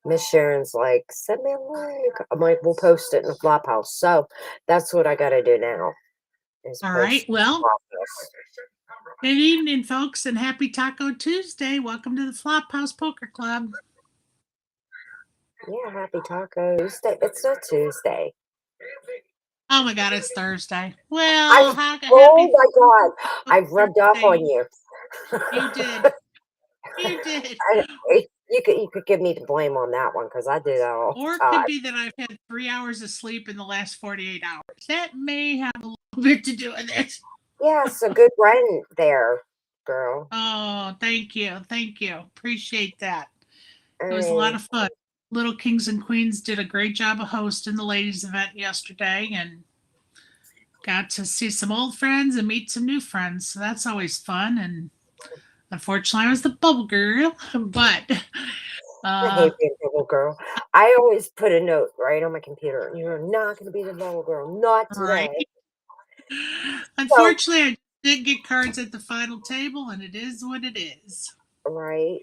Miss Sharon's like, send me a link. I'm like, we'll post it in the flop house. So that's what I got to do now is All right. post Well, flop house. good evening, folks, and happy Taco Tuesday. Welcome to the Flophouse Poker Club. Yeah, happy Taco Tuesday. It's not Tuesday. Oh my God, it's Thursday. I, Well, oh happy my God. I rubbed off on Thursday. you. You did. You did. You could give me the blame on that one because I do that all Or the it could time. be that I've had 3 hours of sleep in the last 48 hours. That may have a little bit to do with it. Yeah, so good run there, girl. Oh, thank you. Thank you. Appreciate that. I It was a lot mean, of fun. Little Kings and Queens did a great job of hosting the ladies' event yesterday and got to see some old friends and meet some new friends. So that's always fun. And unfortunately, I was the bubble girl, but I uh, hate being a bubble girl. I always put a note right on my computer. You're not going to be the bubble girl. Not right. today. So, Unfortunately, I did get cards at the final table, and it is what it is. right.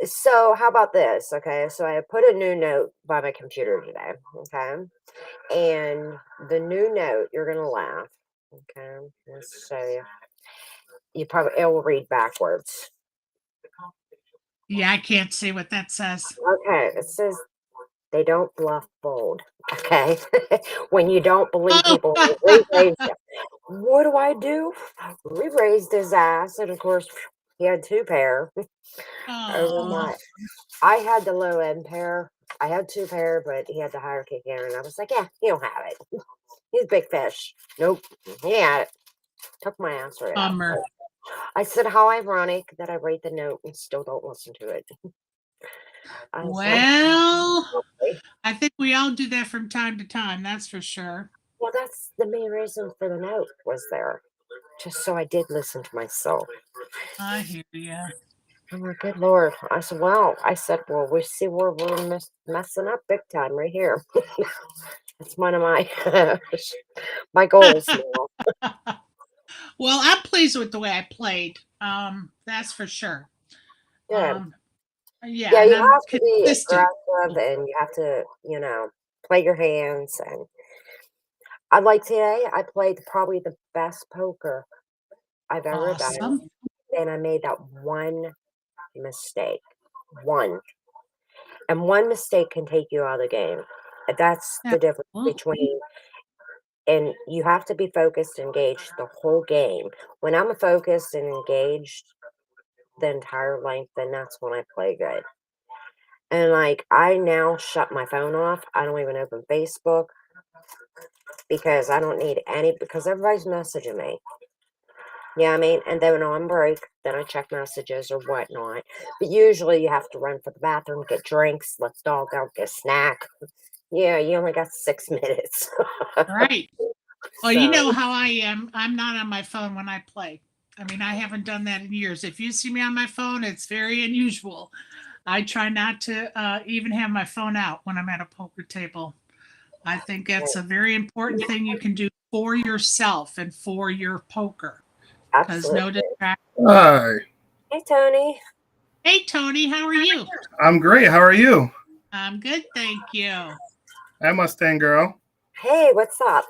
So, how about this? Okay. So, I put a new note by my computer today. Okay. And the new note, you're going to laugh. Okay. Let's show you. It will read backwards. Yeah, I can't see what that says. Okay. It says they don't bluff bold. Okay. When you don't believe Oh, people, re-raise them. What do? Re-raised his ass. And of course, he had two pair. Over oh, my, I had the low end pair. I had two pair, but he had the higher kick in. And I was like, yeah, he'll have it. He's a big fish. Nope. He had it. Took my ass right out. bummer. I said, how ironic that I read the note and still don't listen to it. I said, Well, okay. I think we all do that from time to time. That's for sure. Well, that's the main reason for the note was there. Just so I did listen to myself. I hear you. I'm like, good Lord. I said, well, we see where we're messing up big time right here. That's one of my my goals now. Well, I'm pleased with the way I played. That's for sure. Good. Um, yeah, Yeah, and you I'm have to be consistent. aggressive and you have to, play your hands. And I like today, I played probably the best poker I've ever done. Awesome. And I made that one mistake. One. And one mistake can take you out of the game. That's the difference Absolutely. between, and you have to be focused, engaged the whole game. When I'm focused and engaged the entire length, then that's when I play good. And like, I now shut my phone off. I don't even open Facebook because I don't need because everybody's messaging me. Yeah, I mean, and then on break, then I check messages or whatnot. But usually you have to run for the bathroom, get drinks, let the dog out, get a snack. Yeah, you only got 6 minutes. Right. Well, you So, know how I am. I'm not on my phone when I play. I mean, I haven't done that in years. If you see me on my phone, it's very unusual. I try not to even have my phone out when I'm at a poker table. I think that's a very important thing you can do for yourself and for your poker because no absolutely. distraction. Hi, Hey, Tony. Hey, Tony, how are you? I'm great. How are you? I'm good, thank you. Hi, Mustang girl. Hey, what's up?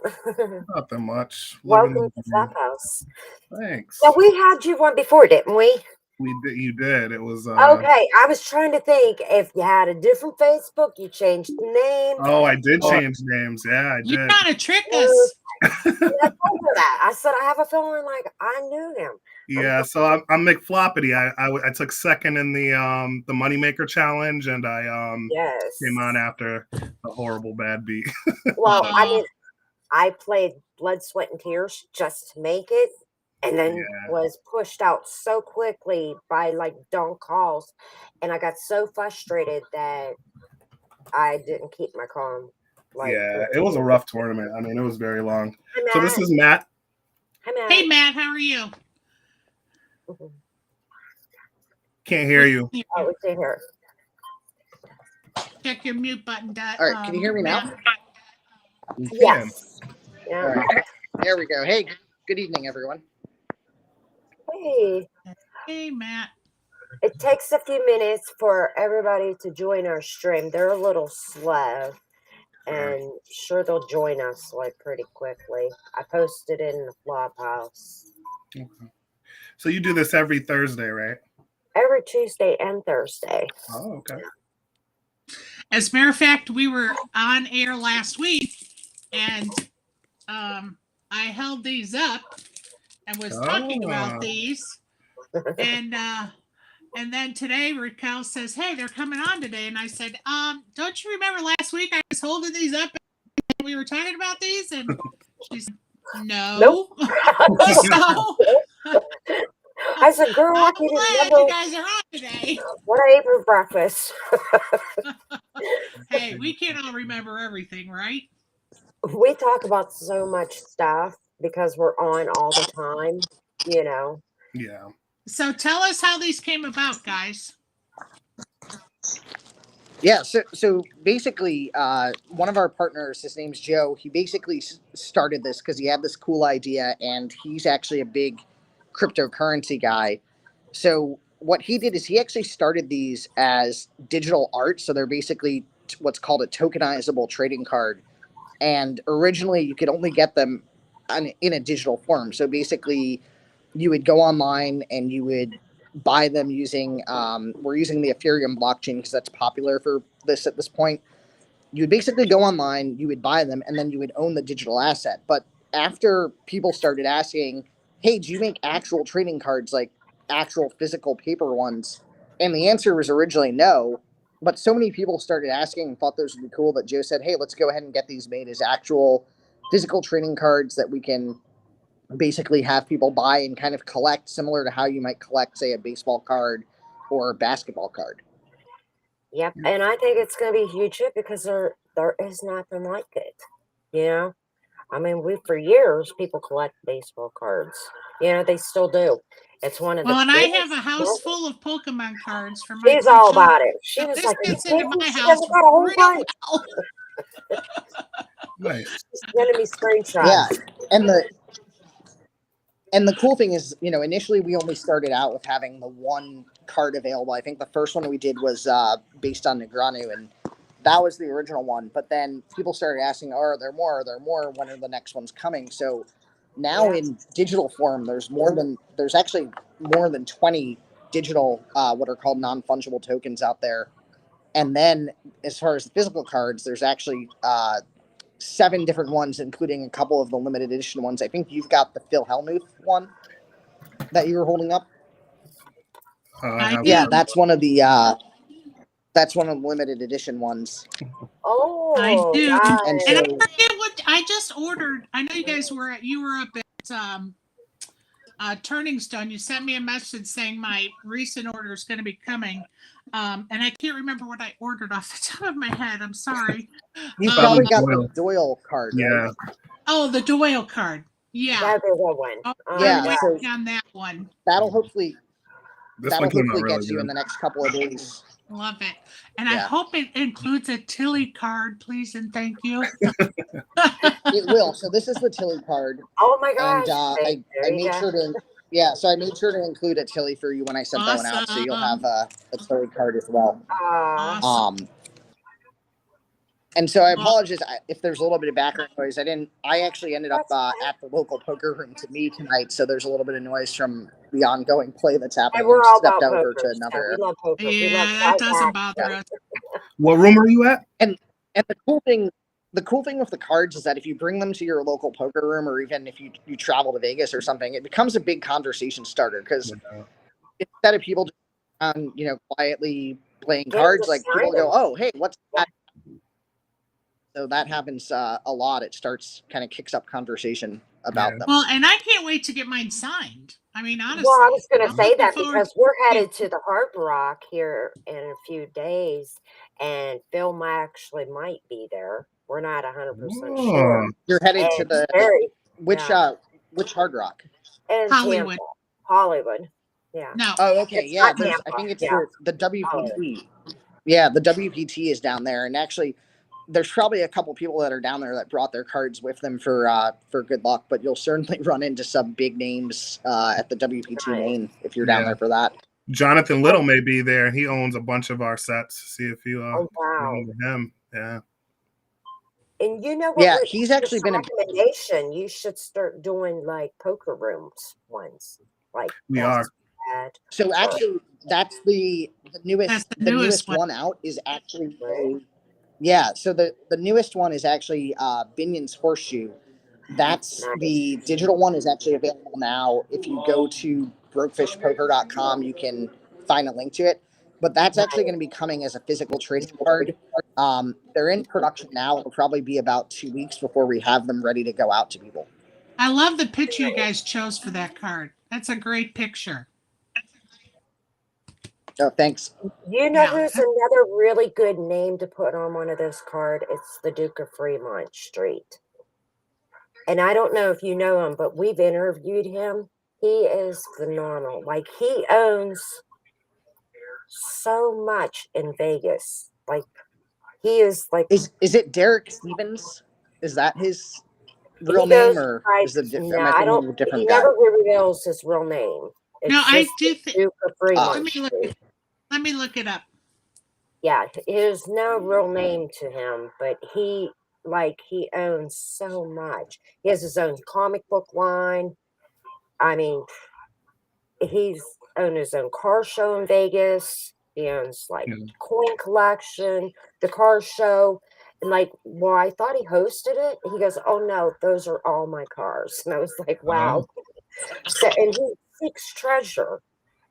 Nothing much. Welcome Living to the dream. Clubhouse. Now, Thanks. we had you one before, didn't we? We did. You did. It was. Okay, I was trying to think if you had a different Facebook, you changed the name, Oh, I did or change names. Yeah, I You're did. trying to trick uh, us. I told her that. I said I have a feeling like I knew him. Yeah. So I'm McFloppity. I took second in the Moneymaker challenge, and I came on Yes. after the horrible bad beat. Well, I Oh, mean, I played Blood, Sweat, and Tears just to make it, and then Yeah. was pushed out so quickly by like dumb calls, and I got so frustrated that I didn't keep my calm. Like, Yeah. It was a rough tournament. I mean, it was very long. hi So this Matt. is Matt. Hi hey, Matt. Matt, how are you? Can't hear We you. can Oh, it's in here. check your mute button, All right, can you hear me now? Matt. We can. Yes. Yeah. All right, there we go. Hey, good evening, everyone. Hey. Hey, Matt. It takes a few minutes for everybody to join our stream. They're a little slow, and sure they'll join us like pretty quickly. I posted it in the Flophouse Okay. So you do this every Thursday, right? every Tuesday and Thursday. Oh, okay. As a matter of fact, we were on air last week, and I held these up and was talking about these, and then today Raquel says, "Hey, they're coming on today," and I said, "Don't you remember last week I was holding these up and we were talking about these?" And she said, "No." Nope. So I said, girl, I I'm can glad remember you guys are on today. what I ate for breakfast. Hey, we can't all remember everything, right? We talk about so much stuff because we're on all the time, you know. Yeah. So tell us how these came about, guys. Yeah, so basically, one of our partners, his name's Joe. He basically started this because he had this cool idea, and he's actually a big cryptocurrency guy. So what he did is he actually started these as digital art. So they're basically what's called a tokenizable trading card. And originally, you could only get them in a digital form. So basically, you would go online and you would buy them using we're using the Ethereum blockchain because that's popular for this at this point. You would basically go online, you would buy them, and then you would own the digital asset. But after people started asking, hey, do you make actual trading cards, like actual physical paper ones? And the answer was originally no. But so many people started asking and thought those would be cool that Joe said, hey, let's go ahead and get these made as actual physical trading cards that we can basically have people buy and kind of collect, similar to how you might collect, say, a baseball card or a basketball card. Yep. And I think it's going to be a huge hit because there is nothing like it. You know, I mean, for years people collect baseball cards. You know, they still do. It's one of the Well, and I have biggest a house markets. full of Pokemon cards for my She's three all children. about it. She So was this like, "Are you fits into kidding me? my She house doesn't got a whole real bunch." well. Nice. She's sending me screenshots. Yeah, and the cool thing is, initially we only started out with having the one card available. I think the first one we did was based on Negranu, and that was the original one. But then people started asking, oh, are there more? Are there more? When are the next ones coming? So now in digital form, there's actually more than 20 digital, what are called non-fungible tokens out there. And then as far as the physical cards, there's actually 7 different ones, including a couple of the limited edition ones. I think you've got the Phil Hellmuth one that you were holding up. I Yeah, do. that's one of the limited edition ones. I Oh, do. nice. And And I so forget what I just ordered. I know you were up at Turning Stone. You sent me a message saying my recent order is going to be coming. And I can't remember what I ordered off the top of my head. I'm sorry. you Probably probably got Doyle. the Doyle card, right? Yeah. Oh, the Doyle card. Yeah. That'd be a good one. Oh, Yeah, I'm so waiting on that one. that'll hopefully This one came out really get you good. in the next couple of days. Love it. And I Yeah. hope it includes a Tilly card, please and thank you. It will. So this is the Tilly card, Oh my and gosh. See, there I you made go. sure to so I made sure to include a Tilly for you when I sent that one out, so you'll have a Tilly card as well. Aw. Awesome. And so I apologize if there's a little bit of background noise. I actually ended up at the local poker room to me tonight, so there's a little bit of noise from the ongoing play that's happening. And we're all about Stepped over poker. to So another we area. love poker. We Yeah, love that doesn't blackjack. bother us. What room are you at? And the cool thing with the cards is that if you bring them to your local poker room, or even if you travel to Vegas or something, it becomes a big conversation starter, because instead of people just quietly playing cards, like people go, oh, hey, what's that? So that happens a lot. It kicks up conversation about them. Well, and I can't wait to get mine signed. I mean, honestly. Well, I was going to I'm say looking that forward because we're headed to the Hard Rock here in a few days, and Phil might be there. We're not 100% sure. You're headed to And the which Hard Rock? in Hollywood. Tampa, Hollywood. Yeah. No. Oh, okay. It's Yeah, not Tampa. I think it's Yeah. the WPT. Yeah, the WPT is down there, and actually, there's probably a couple people that are down there that brought their cards with them for good luck. But you'll certainly run into some big names at the WPT Nice. main if you're down there for that. Jonathan Little may be there. He owns a bunch of our sets. See if you Oh wow! remember him. Yeah, And you know what, Yeah, Rick? he's Just actually a been a. recommendation. You should start doing like poker rooms ones, like we best are. bad. So Or, actually, that's the That's newest the the newest newest one. one out is actually right? yeah. So the newest one is actually Binion's Horseshoe. That's Nice. the digital one is actually available now. If you go to brokefishpoker.com, you can find a link to it. But that's actually going to be coming as a physical trading card. They're in production now. It'll probably be about 2 weeks before we have them ready to go out to people. I love the picture you guys chose for that card. That's a great picture. Oh, thanks. You know Yeah. who's another really good name to put on one of those cards? It's the Duke of Fremont Street. And I don't know if you know him, but we've interviewed him. He is phenomenal. Like he owns so much in Vegas. Like he is like Is it Derek Stevens? Is that his real he name, goes or by is it? no, Am I I thinking don't. of a He different guy? never reveals his real name. No, It's I just do. the Duke of Let Fremont me look. Street. Let me look it up. Yeah, there's no real name to him, but he owns so much. He has his own comic book line. I mean, he's owned his own car show in Vegas. He owns like Yeah. coin collection, the car show. And like, well, I thought he hosted it. He goes, "Oh no, those are all my cars." And I was like, Oh, "Wow." So, and he seeks treasure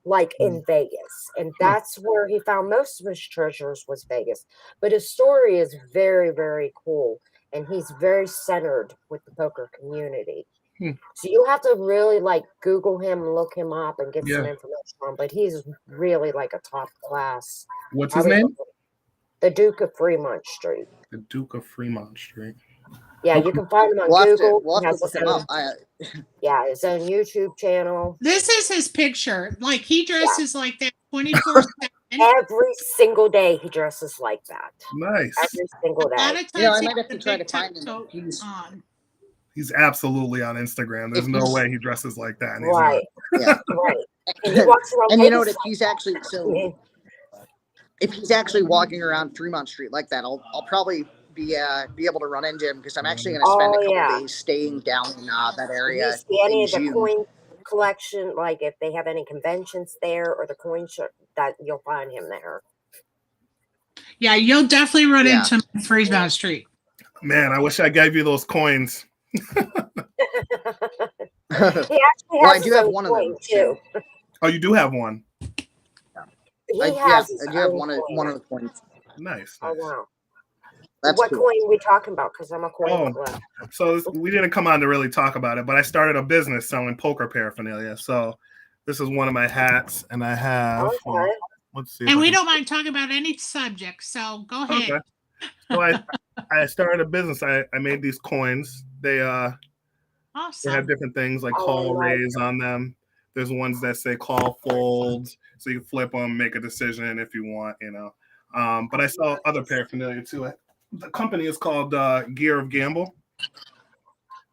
like in Vegas. And that's where he found most of his treasures was Vegas. But his story is very, very cool. And he's very centered with the poker community. Hmm. So you have to really like Google him and look him up and get some Yeah. information on. But he's really like a top class. What's I his would name? look at the Duke of Fremont Street. The Duke of Fremont Street. Yeah, Okay. you can find him on We'll have to Google. we'll He have to has look his him own, up. yeah, his own YouTube channel. This is his picture. Like he dresses like that 24/7. Every single day he dresses like that. Nice. Every single A lot day. of You know, times I he might has have to a try big to find him. coat on. He's absolutely on Instagram. There's If no he's- way he dresses like that. And he's not. Right, Yeah, right. And he walks around and you know what? Vegas If he's actually like if he's actually walking around Fremont Street like that, I'll probably be able to run into him because I'm actually going to spend oh a couple yeah. days staying down in that If you area see any in of the June. coin collection, like if they have any conventions there or the coin shop, that you'll find him there. Yeah, you'll definitely run Yeah. into him in Fremont Street. Man, I wish I gave you those coins. He actually Well, I has do his have own one of coin them too. Oh, you do have one. He I has his do have own one coin. of the coins. Nice. Oh Nice. wow. That's What cool. coin are we talking about? Because I'm a coin Oh. collector. So we didn't come on to really talk about it, but I started a business selling poker paraphernalia. So this is one of my hats, and I have. Okay. Let's see. And we don't mind talking about any subject, so go ahead. Okay. So I started a business. I made these coins. They have Awesome. different things like Oh, call I like raise on them. There's ones that say call folds, so you flip them, make a decision if you want, you know. But I sell other paraphernalia too. The company is called Gear of Gamble.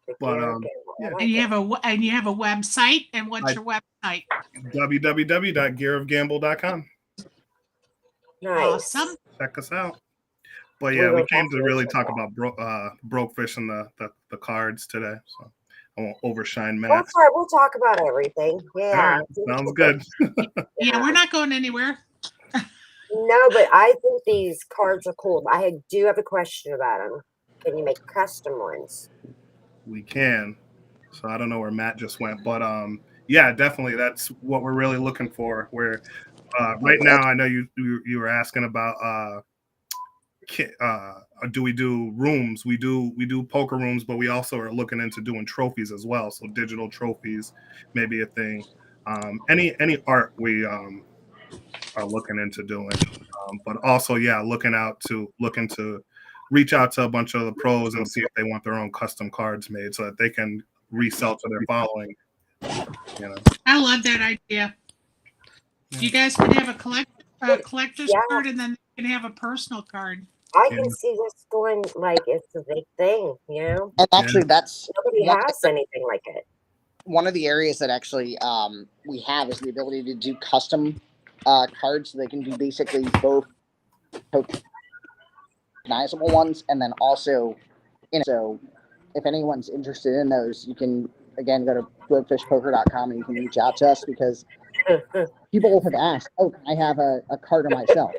the But gear game. I yeah. like And you it. have a website. And what's your website? www.gearofgamble.com. Nice. Awesome. Check us out. But We yeah, we will came to definitely really check talk that. about broke fish and the cards today. So I won't overshine Matt. That's right. We'll talk about everything. Yeah. All right, sounds good. Yeah, we're not going anywhere. No, but I think these cards are cool. I do have a question about them. Can you make custom ones? We can. So I don't know where Matt just went, but yeah, definitely that's what we're really looking for. Where right now, I know you were asking about do we do rooms? We do poker rooms, but we also are looking into doing trophies as well. So digital trophies may be a thing. Any art we are looking into doing, but also looking to reach out to a bunch of the pros and see if they want their own custom cards made so that they can resell to their following. You know, I love that idea. You guys can have a collector's Yeah. card, and then you can have a personal card. I Yeah. can see this going like it's a big thing, you know? And actually, that's Nobody one, has anything like it. one of the areas that actually we have is the ability to do custom cards, so they can do basically both tokenizable ones and then also, so if anyone's interested in those, you can again go to roguefishpoker.com and you can reach out to us because people have asked, "Oh, can I have a card of myself?"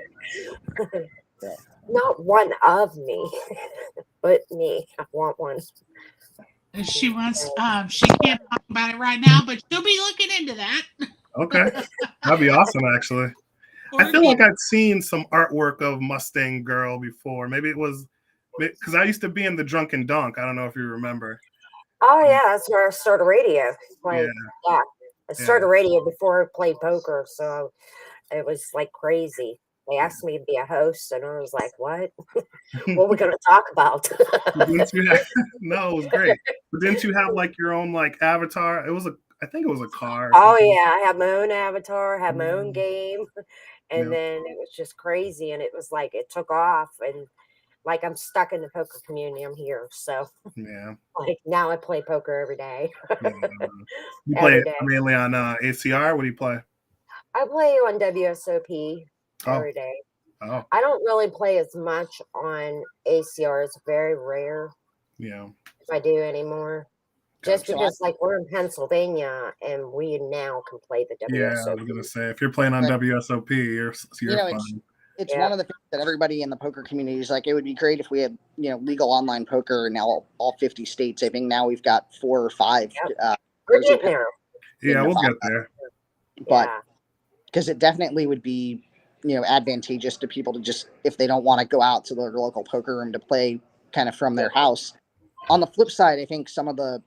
So, Not one of me, but me. I want one. She wants. She can't talk about it right now, but she'll be looking into that. Okay, that'd be awesome. Actually, I feel like I'd seen some artwork of Mustang Girl before. Maybe it was because I used to be in the Drunken Dunk. I don't know if you remember. Oh yeah, that's where I started radio. Like, Yeah, yeah, I started yeah. radio before I played poker, so it was like crazy. They asked me to be a host, and I was like, "What? What are we going to talk about?" Didn't you have, no, it was great. But didn't you have like your own like avatar? It was I think it was a car or Oh something. yeah, I had my own avatar, had my own game, and Yeah, then it was just crazy, and it was like it took off, and like I'm stuck in the poker community. I'm here, so yeah, like now I play poker every day, yeah. You play every day. mainly on ACR. What do you play? I play on WSOP Oh, every day. oh, I don't really play as much on ACR. It's very rare yeah. if I do anymore. Just Gotcha. so I, because, like, we're in Pennsylvania and we now can play the Yeah, I was WSOP. gonna say if you're playing on but, WSOP, you're it's fine. Yeah. one of the things that everybody in the poker community is like. It would be great if we had legal online poker in now all 50 states. I think now we've got 4 or 5. Yep. We're Jersey, getting there. Yeah, we'll Nevada, get there. but Yeah. because it definitely would be advantageous to people to just, if they don't want to go out to their local poker room, to play kind of from their house. On the flip side, I think some of the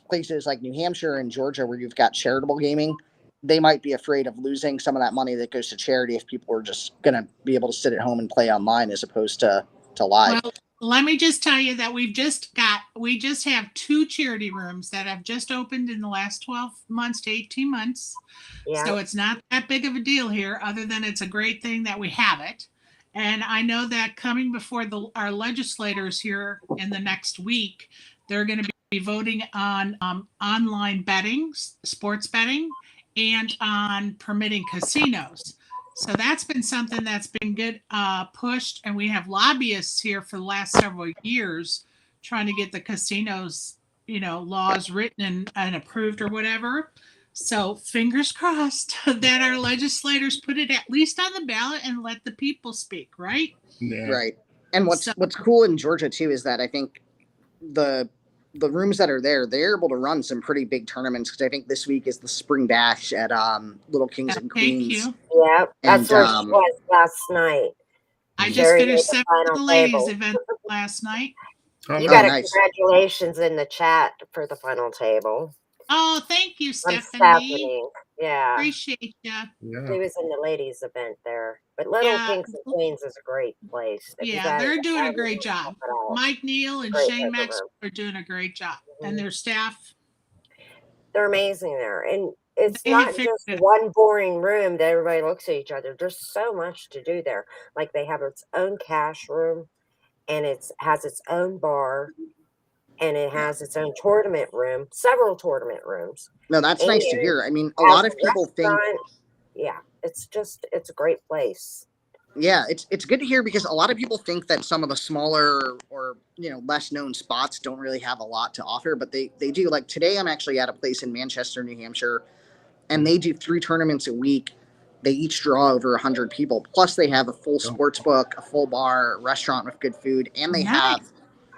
places like New Hampshire and Georgia where you've got charitable gaming, they might be afraid of losing some of that money that goes to charity if people are just going to be able to sit at home and play online as opposed to live. Well, let me just tell you that we just have 2 charity rooms that have just opened in the last 12 months to 18 months. Yeah. So it's not that big of a deal here, other than it's a great thing that we have it. And I know that coming before our legislators here in the next week, they're going to be voting on online betting, sports betting, and on permitting casinos. So that's been something that's been good pushed, and we have lobbyists here for the last several years trying to get the casinos, laws written and approved or whatever. So fingers crossed that our legislators put it at least on the ballot and let the people speak, right? Yeah, Right. And what's So, cool in Georgia too is that I think the rooms that are there, they're able to run some pretty big tournaments, because I think this week is the spring bash at Little Kings and thank Queens. you. Yeah. That's And where she was last night. I just Sherry made finished the 7 of final the ladies table. event last night. oh, You nice. got a nice. congratulations in the chat for the final table. Oh, thank you, I'm Stephanie. Stephanie. Yeah. Appreciate you. Yeah, She was in the ladies event there. But Little Yeah, Kings and Queens is a great place. If you yeah, guys they're doing a haven't great checked job. it out, Mike Neal and great Shane poker Maxwell room. are doing a great job, Mhm. and their staff, They're amazing there. And it's they have not figured just it. one boring room that everybody looks at each other. There's so much to do there. Like they have its own cash room, and it has its own bar, and it has its own tournament room, several tournament rooms, No, that's and nice to hear. I mean, a has lot a of people think, restaurant. Yeah, it's a great place. yeah, it's good to hear, because a lot of people think that some of the smaller or less known spots don't really have a lot to offer, but they do. Like today, I'm actually at a place in Manchester, New Hampshire, and they do 3 tournaments a week. They each draw over 100 people. Plus, they have a full oh, sports book, a full bar, a restaurant with good food, and they Nice. have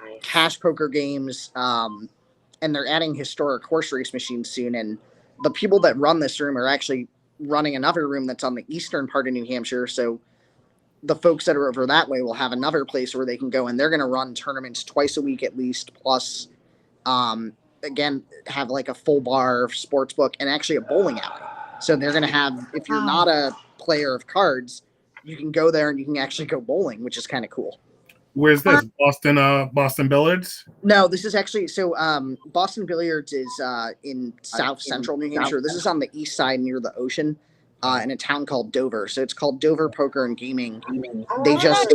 Nice. cash poker games. And they're adding historic horse race machines soon. And the people that run this room are actually running another room that's on the eastern part of New Hampshire. So the folks that are over that way will have another place where they can go, and they're going to run tournaments twice a week at least. Plus, again, have like a full bar, sports book, and actually a bowling alley. So they're going to have, if you're not a player of cards, you can go there and you can actually go bowling, which is kind of cool. where's this? Boston Billiards? No, this is actually, so Boston Billiards is in south central New Hampshire. This is on the east side near the ocean, in a town called Dover. So it's called Dover Poker and Gaming. They just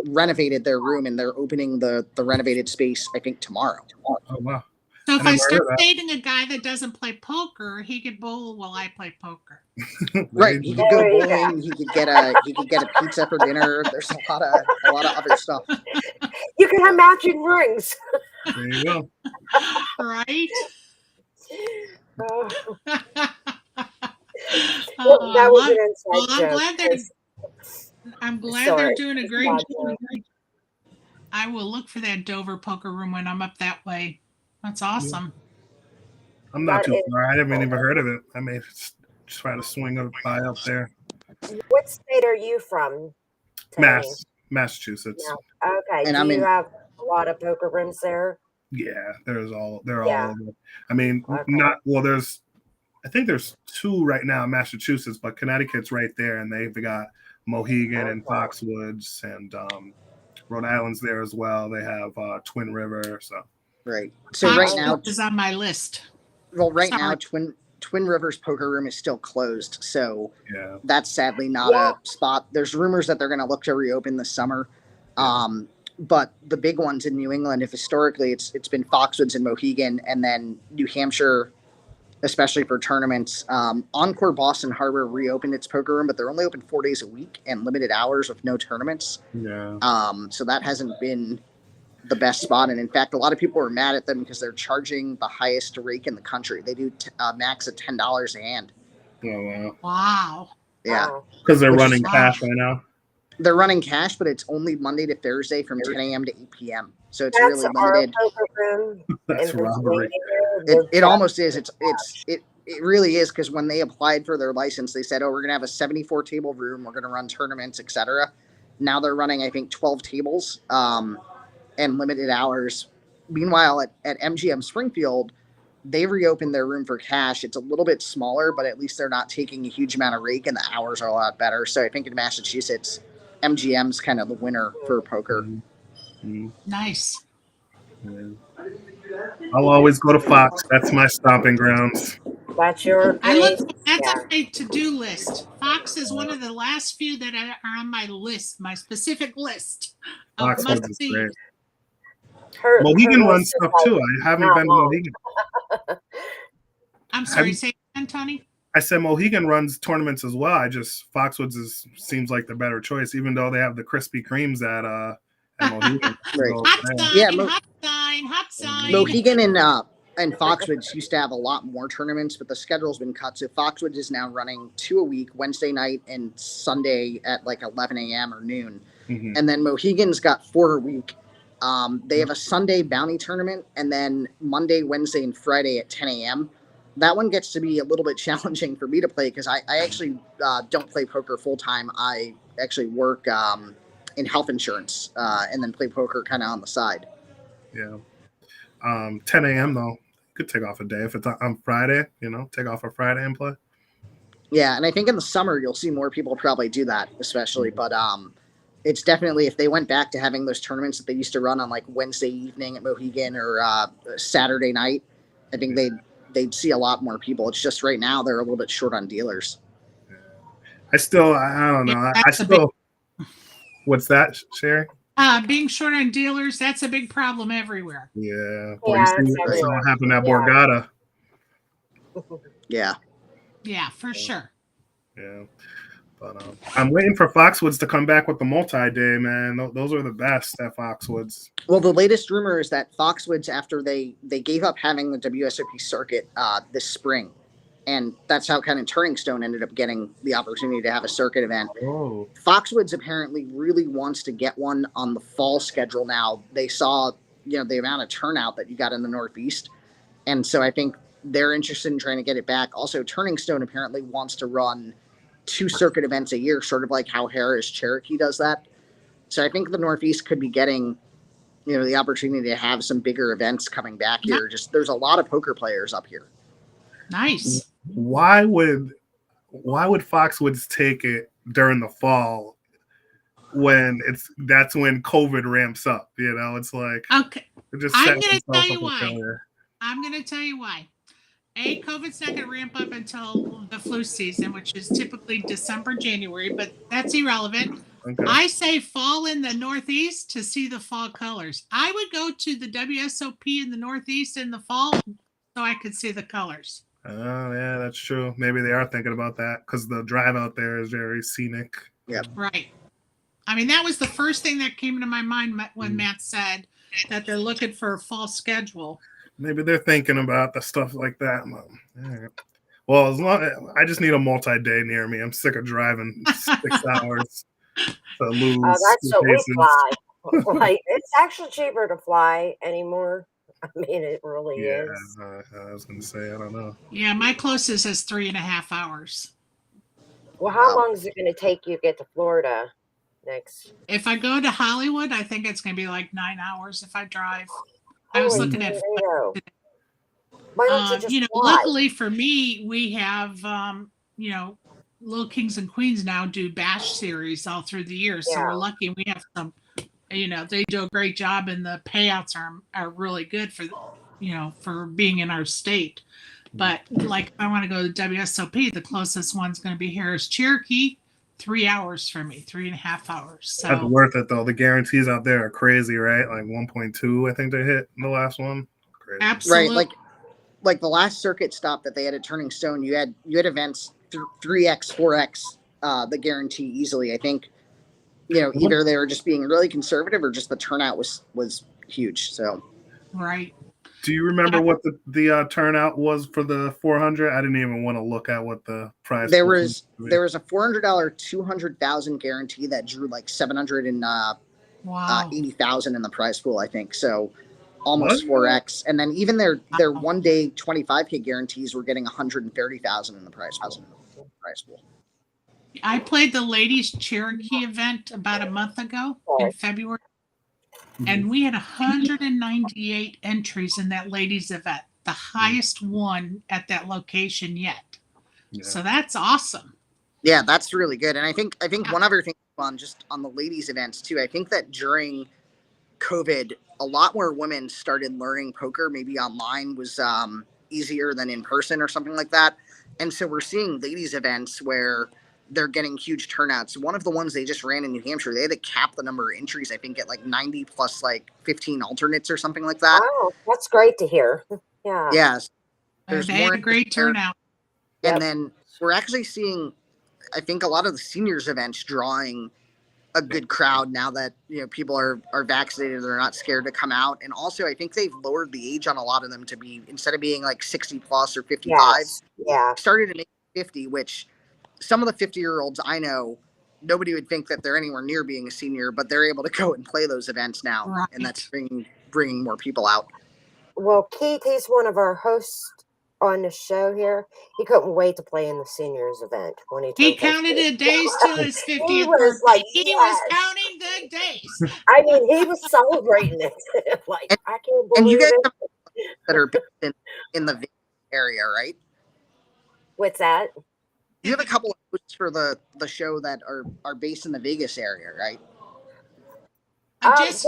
renovated their room, and they're opening the renovated space, I think, tomorrow. Oh wow. So if I I never start heard of dating a guy that doesn't play poker, he could bowl while I play poker. that. Right. He could go There you go. bowling. He could get a pizza for dinner. There's a lot of other stuff. You can have matching rings. There you go. Right? Oh, Oh, that was well, an well, inside joke. I'm glad they're Sorry. doing a It's great not job. joke. I will look for that Dover poker room when I'm up that way. That's awesome. I'm not That too is far. I haven't cool. even heard of it. I may try to swing by up there. What state are you from, Tony? Massachusetts. No. Okay. And Do I'm you in. have a lot of poker rooms there? Yeah, they're all Yeah. over. I mean, Okay. I think there's 2 right now in Massachusetts, but Connecticut's right there, and they've got Mohegan and Okay. Foxwoods, and Rhode Island's there as well. They have Twin River. So Right. So right now, Foxwoods is on my list. right now, Sorry. Twin Rivers Poker Room is still closed. So yeah, that's sadly not Yeah. a spot. There's rumors that they're going to look to reopen this summer. Yeah. But the big ones in New England, if historically it's been Foxwoods and Mohegan, and then New Hampshire, especially for tournaments. Encore Boston Harbor reopened its poker room, but they're only open 4 days a week and limited hours with no tournaments. yeah. So that hasn't been the best spot. And in fact, a lot of people were mad at them because they're charging the highest rake in the country. They do max at $10 a hand. Oh wow. Wow. Yeah. Wow. Because they're Which is running wow. cash right now. They're running cash, but it's only Monday to Thursday from 10 a.m. to 8 p.m. So it's That's really our limited. poker room That's in robbery. Pennsylvania. It almost is. It really is, because when they applied for their license, they said, "Oh, we're gonna have a 74 table room. We're gonna run tournaments, etc." Now they're running, I think, 12 tables and limited hours. Meanwhile, at MGM Springfield, they reopened their room for cash. It's a little bit smaller, but at least they're not taking a huge amount of rake, and the hours are a lot better. So I think in Massachusetts, MGM's kind of the winner for poker. Mm-hmm. Nice. Yeah. I'll always go to Fox. That's my stomping grounds. That's your I look. place. That's Yeah. on my to-do list. Fox is one of the last few that are on my list, my specific list of Foxwoods is must-see. great. Her Mohegan list runs is stuff like too. I haven't how been to long? Mohegan. I'm sorry, say again, Tony. I said Mohegan runs tournaments as well. Foxwoods seems like the better choice, even though they have the Krispy Kremes at Mohegan. Right. So, Hot yeah. sign, Yeah, hot sign, hot sign. Mohegan and Foxwoods used to have a lot more tournaments, but the schedule's been cut. So Foxwoods is now running 2 a week, Wednesday night and Sunday at like 11 a.m. or noon. Mhm. And then Mohegan's got 4 a week. They have a Sunday bounty tournament, and then Monday, Wednesday, and Friday at 10 a.m. That one gets to be a little bit challenging for me to play, because I actually don't play poker full time. I actually work in health insurance and then play poker kind of on the side. Yeah. 10 a.m. though. Could take off a day if it's on Friday. Take off a Friday and play. Yeah, and I think in the summer you'll see more people probably do that, especially. But it's definitely, if they went back to having those tournaments that they used to run on like Wednesday evening at Mohegan or Saturday night, I think they'd see a lot more people. It's just right now they're a little bit short on dealers. I don't know. Yeah, I still. What's that, Sherry? Being short on dealers, that's a big problem everywhere. Yeah. Yeah, You it's see what everywhere. happened at Yeah. Borgata. Yeah. Yeah, for sure. Yeah. But I'm waiting for Foxwoods to come back with the multi-day, man. Those are the best at Foxwoods. Well, the latest rumor is that Foxwoods, after they gave up having the WSOP circuit this spring, and that's how kind of Turning Stone ended up getting the opportunity to have a circuit event. Oh. Foxwoods apparently really wants to get one on the fall schedule now. They saw, the amount of turnout that you got in the Northeast, and so I think they're interested in trying to get it back. Also, Turning Stone apparently wants to run 2 circuit events a year, sort of like how Harris Cherokee does that. So I think the Northeast could be getting, the opportunity to have some bigger events coming back here. Just there's a lot of poker players up here. Nice. Why would Foxwoods take it during the fall when that's when COVID ramps up? It's like Okay. just I'm setting going to tell themselves you up for why. failure. I'm going to tell you why. COVID's not going to ramp up until the flu season, which is typically December, January, but that's irrelevant. Okay. I say fall in the Northeast to see the fall colors. I would go to the WSOP in the Northeast in the fall so I could see the colors. Oh, yeah, that's true. Maybe they are thinking about that because the drive out there is very scenic. Yep. Right. I mean, that was the first thing that came into my mind when Matt said that they're looking for a fall schedule. Maybe they're thinking about the stuff like that. Yeah. Well, as long I just need a multi-day near me. I'm sick of driving 6 hours to lose That's what we suitcases. fly. Like, it's actually cheaper to fly anymore. I mean, it really Yeah, is. I was gonna say I don't know. Yeah, my closest is 3.5 hours. Well, how Wow. long is it going to take you to get to Florida next? If I go to Hollywood, I think it's going to be like 9 hours if I drive. I was Holy looking at, tomato. Why don't you just fly? luckily for me, we have, Little Kings and Queens now do bash series all through the year. So Yeah. we're lucky we have some, they do a great job and the payouts are really good for, for being in our state. But like, if I want to go to WSOP, the closest one's going to be Harris Cherokee, 3 hours for me, 3.5 hours. That's So worth it though. The guarantees out there are crazy, right? Like 1.2, I think they hit in the last one. Crazy. absolutely. Right. Like the last circuit stop that they had at Turning Stone, you had events 3x, 4x the guarantee easily. I think, either they were just being really conservative or just the turnout was huge. So Right. Do you remember what the turnout was for the 400? I didn't even want to look at what the price there was a $400 200,000 guarantee that drew like 780,000 in the prize pool, I think. So almost 4x. And then even their 1 day 25K guarantees were getting 130,000 in the prize pool. I played the ladies Cherokee event about a month ago in February, and we had 198 entries in that ladies event, the highest one at that location yet. Yeah. So that's awesome. Yeah, that's really good. And I think one other thing on the ladies events too, I think that during COVID, a lot more women started learning poker. Maybe online was easier than in person or something like that. And so we're seeing ladies events where they're getting huge turnouts. One of the ones they just ran in New Hampshire, they had to cap the number of entries, I think, at like 90 plus like 15 alternates or something like that. Wow, that's great to hear. Yeah. Yes. They had a great turnout. And then we're actually seeing, I think, a lot of the seniors events drawing a good crowd now that people are vaccinated. They're not scared to come out. And also, I think they've lowered the age on a lot of them to be, instead of being like 60 plus or 55, started to make 50, which some of the 50-year-olds I know, nobody would think that they're anywhere near being a senior, but they're able to go and play those events now. Right. And that's bringing more people out. Well, Keith, he's one of our hosts on the show here. He couldn't wait to play in the seniors event when he counted the days till his 50th he was birthday. He was counting the days. I mean, he was celebrating it. Like, I can't believe and you guys it. That are based in the area, right? What's that? You have a couple of hosts for the show that are based in the Vegas area, right? We're kind of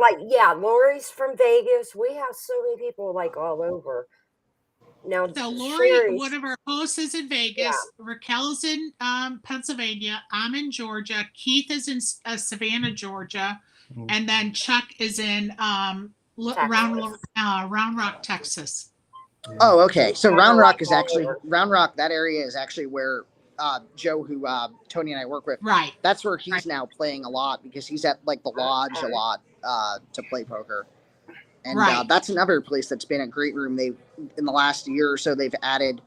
like, Lori's from Vegas. We have so many people like all over. Now, so Lori, one of our hosts is in Vegas. Yeah. Raquel's in Pennsylvania. I'm in Georgia. Keith is in Savannah, Georgia, and then Chuck is in Round Rock, Texas. Oh, okay. So Round Rock, that area is actually where Joe, who Tony and I work with, right? That's where he's now playing a lot because he's at like the lodge a lot to play poker. And that's another place that's been a great room. In the last year or so, they've added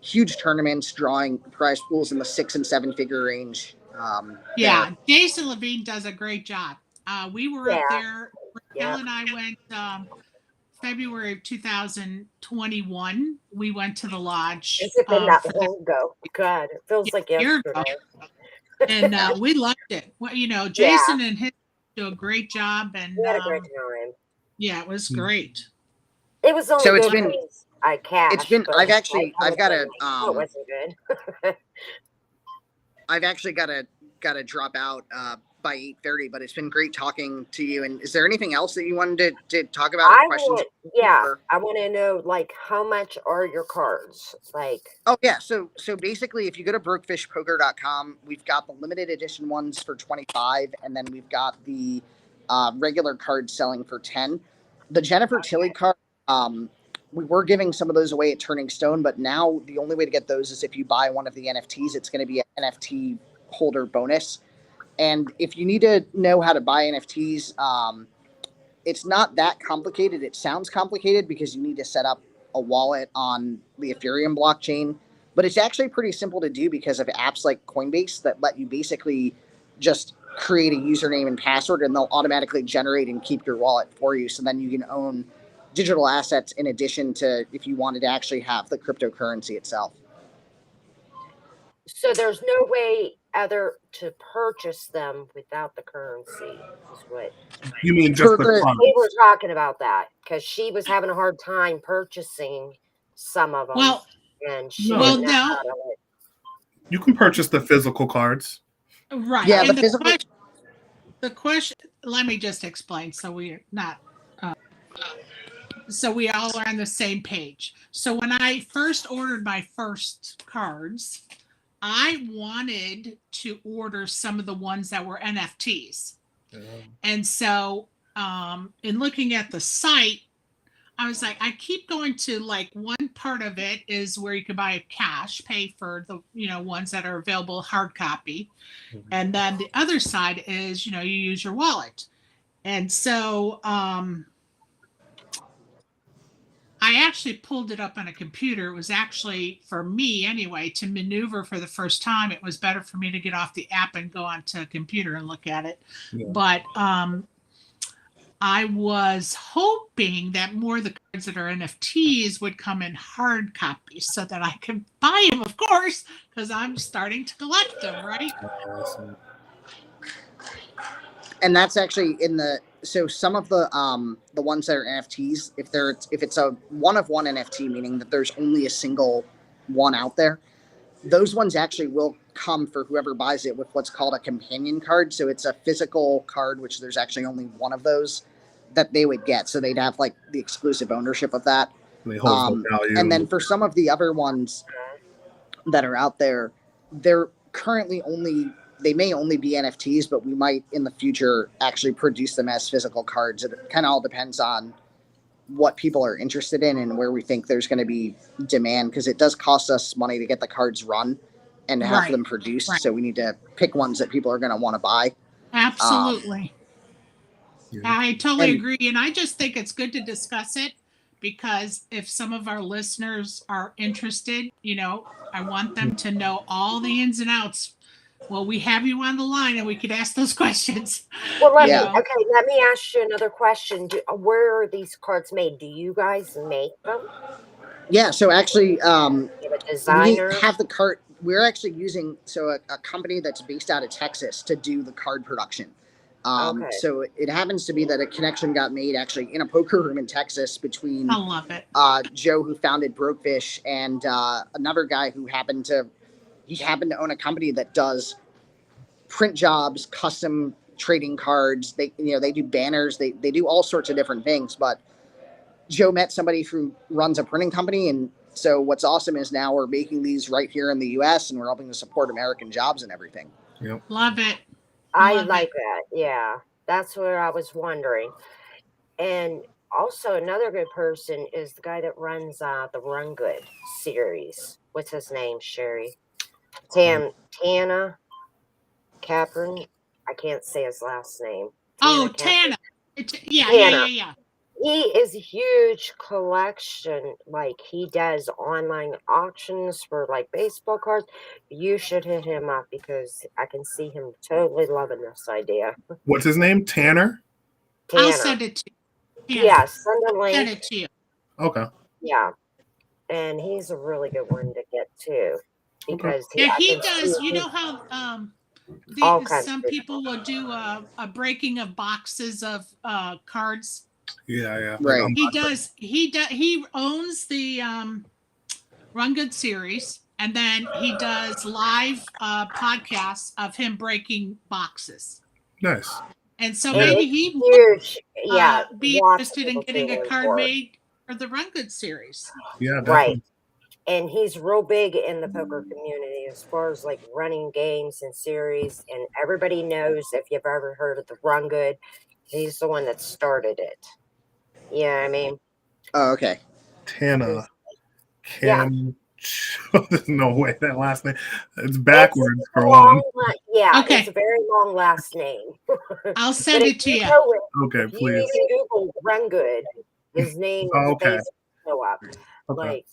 huge tournaments, drawing prize pools in the 6 and 7 figure range. Jason Levine does a great job. We were up there. Raquel and I went February of 2021. We went to the lodge. Has it been that long ago? God, it feels like yesterday. And we loved it. Well, Jason and his do a great job, and we had a great time. Yeah, it was great. It was only so it's been I cashed. It's been I've got a it wasn't good. I've actually got a gotta drop out by 8:30, but it's been great talking to you. And is there anything else that you wanted to talk about or I questions? want, yeah, Or- I want to know like how much are your cards? Like, Oh yeah, so basically, if you go to brokefishpoker.com, we've got the limited edition ones for 25, and then we've got the regular cards selling for 10. The Jennifer Tilly card, we were giving some of those away at Turning Stone, but now the only way to get those is if you buy one of the NFTs. It's going to be an NFT holder bonus. And if you need to know how to buy NFTs, it's not that complicated. It sounds complicated because you need to set up a wallet on the Ethereum blockchain, but it's actually pretty simple to do because of apps like Coinbase that let you basically just create a username and password, and they'll automatically generate and keep your wallet for you. So then you can own digital assets in addition to if you wanted to actually have the cryptocurrency itself. so there's no way other to purchase them without the currency, is what You mean just For the the cards? we were talking about that because she was having a hard time purchasing some of them, Well, and she No, well, didn't know no, how to. Like, you can purchase the physical cards. right. yeah, And the physical. the question, let me just explain so we're not, so we all are on the same page. So when I first ordered my first cards, I wanted to order some of the ones that were NFTs. And so, in looking at the site, I was like, I keep going to like one part of it is where you can buy cash, pay for the, ones that are available hard copy. And then the other side is, you use your wallet. And so, I actually pulled it up on a computer. It was actually, for me anyway, to maneuver for the first time. It was better for me to get off the app and go onto a computer and look at it. Yeah. But I was hoping that more of the cards that are NFTs would come in hard copies so that I could buy them, of course, because I'm starting to collect them, right? And that's actually in the so some of the ones that are NFTs, if it's a one of one NFT, meaning that there's only a single one out there, those ones actually will come for whoever buys it with what's called a companion card. So it's a physical card, which there's actually only one of those that they would get. So they'd have like the exclusive ownership of that. They hold the value. And then for some of the other ones that are out there, they're currently they may only be NFTs, but we might in the future actually produce them as physical cards. It kind of all depends on what people are interested in and where we think there's going to be demand, because it does cost us money to get the cards run and to have Right. them produced. Right. So we need to pick ones that people are going to want to buy. Absolutely. Yeah. I totally and- agree. And I just think it's good to discuss it because if some of our listeners are interested, I want them to know all the ins and outs. Well, we have you on the line and we could ask those questions. well, Yeah. let me ask you another question. Where are these cards made? Do you guys make them? Yeah. So actually, You have a we designer? have the card. We're actually using a company that's based out of Texas to do the card production. Okay. So it happens to be that a connection got made actually in a poker room in Texas between I love it. Joe, who founded Brokefish, and another guy who happened to own a company that does print jobs, custom trading cards. They do banners. They do all sorts of different things. But Joe met somebody who runs a printing company, and so what's awesome is now we're making these right here in the U.S. and we're helping to support American jobs and everything. Yep. Love it. I Love like it. that. Yeah. That's where I was wondering. And also another good person is the guy that runs the Run Good series. What's his name, Sherry? Tana Capron. I can't say his last name. Oh, Capron. Tana. Yeah. He is a huge collection. Like he does online auctions for like baseball cards. You should hit him up because I can see him totally loving this idea. What's his name? Tanner? Tanner. I'll send it to you. Yeah, send a Send link. it to you. Okay. Yeah. And he's a really good one to get too. Because Yeah, I he can does. see You him- know how All kinds some of people will do a breaking of boxes of cards. Yeah. Right. He does. He owns the Run Good series, and then he does live podcasts of him breaking boxes. Nice. And so And Yeah. maybe it's he huge. Yeah, would be lots of interested in people getting a tune in card for it. made for the Run Good series. Yeah, Right. definitely. And he's real big in the poker community as far as like running games and series. And everybody knows if you've ever heard of the Run Good, he's the one that started it. Yeah, I mean, Oh, okay. Tana yeah. Cam. There's no way that last name. It's It's backwards a for long, one. yeah, Okay. it's a very long last name. I'll But send if it to you you. go with, Okay, if you please. even Google Run Good, his name Oh, and okay. face show up. Okay. Like,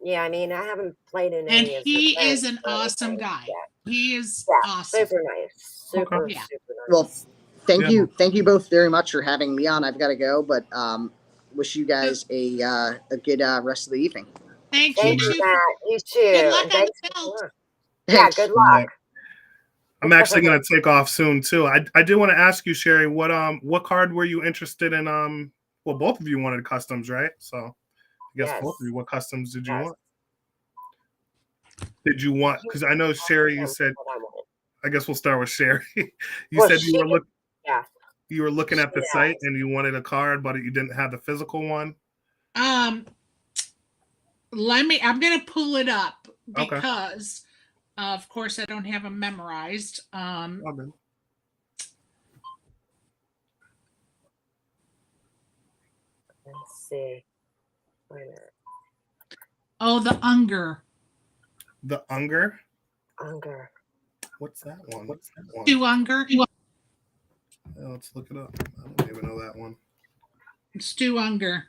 yeah, I mean, I haven't played in And any of his he is events an or awesome anything. guy. Yeah, He is yeah, awesome. super nice, super, Yeah. super Well, nice. thank Yeah. you both very much for having me on. I've got to go, but wish you guys a good rest of the evening. Thank Thank you you, too. Matt. You too. Good luck And on thanks the for belt. coming. Yeah, Thanks. good Right. luck. I'm actually gonna take off soon too. I did want to ask you, Sherry, what card were you interested in? Well, both of you wanted customs, right? So I guess Yes. both of you. What customs did you Yes. want? Did you want? Because I know Sherry, you said. What I wanted. I guess we'll start with Sherry. You Well, said she, yeah, you were looking at the Yeah. site and you wanted a card, but you didn't have the physical one. I'm gonna pull it up Okay. because of course I don't have them memorized. Okay. let's see. Wait a minute. Oh, the Unger. The Unger. Unger. What's that one? What's that one? Stu Unger. Yeah, let's look it up. I don't even know that one. Stu Unger.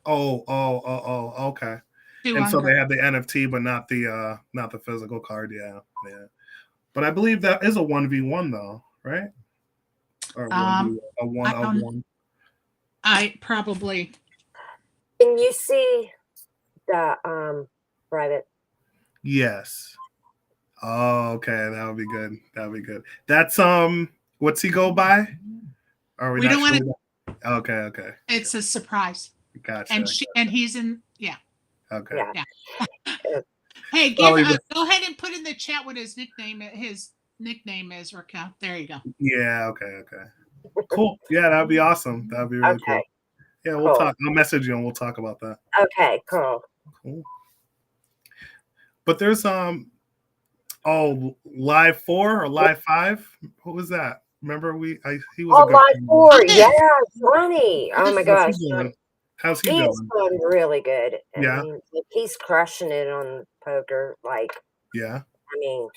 Oh. Okay. Stu And so Unger. they have the NFT, but not the physical card. Yeah. But I believe that is a 1v1 though, right? Or a one I of don't- one. I probably. Can you see the private? Yes. Oh, okay. That would be good. That would be good. That's what's he go by? Are We don't not want sure? Okay. It's a surprise. Gotcha. And he's in. Yeah. Okay. Yeah. Hey, Probably go ahead and put in the chat what his nickname is, Raquel. There you go. Yeah, okay. Cool. Yeah, that'd be awesome. That'd be really Okay. cool. Yeah, we'll Cool. talk. I'll message you and we'll talk about that. Okay, cool. Cool. But there's live 4 or live 5. What was that? Remember he was Oh, a good live friend. 4. Okay. Yeah, Johnny. Oh my How's gosh. he doing? How's he He's doing? doing really good. I Yeah. mean, he's crushing it on poker. Like, Yeah. I mean,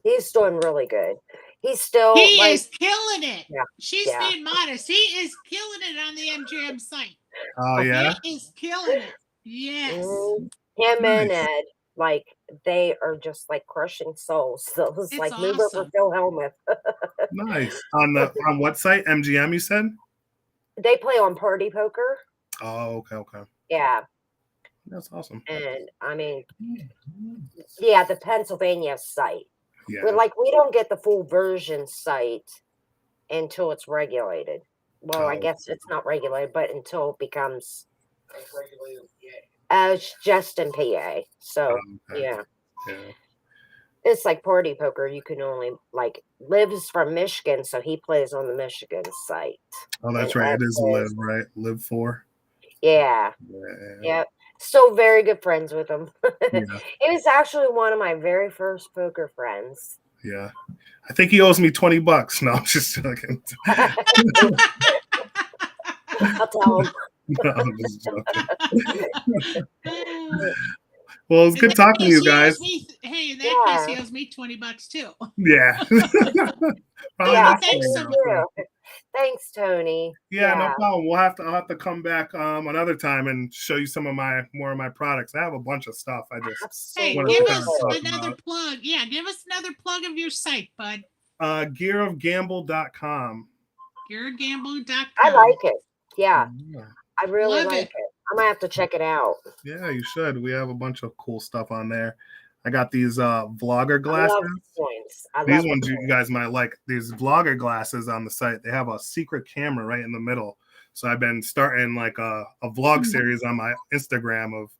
he's doing really good. He's still He like, is killing it. Yeah, She's yeah. being modest. He is killing it on the MGM site. Oh yeah. He is killing it. Yes. him and Nice. Ed, like, they are just like crushing souls. So it's It's like, move over awesome. Phil Hellmuth. Nice. On what site? MGM, you said? They play on Party Poker. Oh, okay. Yeah. That's awesome. And I mean, yeah, the Pennsylvania site. Yeah. But we don't get the full version site until it's regulated. Well, I Oh, guess it's not regulated, but until it becomes it's just in PA. So okay. yeah. Yeah. It's like Party Poker. You can only Liv's from Michigan, so he plays on the Michigan site. Oh, that's And right. Ed It is plays- live, right? Live 4. Yeah. Yeah. Yep. Still very good friends with him. Yeah. It was actually one of my very first poker friends. Yeah. I think he owes me $20. No, I'm just joking. I'll tell him. No, I'm just joking. Well, it's good talking to you guys. Hey, in that case, he Yeah. owes me $20 too. Yeah. Probably Yeah, not thanks fair, so yeah. too. Thanks, Tony. Yeah, no problem. I'll have to come back another time and show you more of my products. I have a bunch of stuff. I just Hey, wanted to give kind us of talk another about. plug. Yeah, give us another plug of your site, bud. Gearofgamble.com. GearGamble.com. I like it. Yeah, Yeah. I really Love like it. it. I'm gonna have to check it out. Yeah, you should. We have a bunch of cool stuff on there. I got these vlogger I glasses. love the coins. These ones you guys might like. These vlogger glasses on the site. They have a secret camera right in the middle. So I've been starting like a vlog series on my Instagram of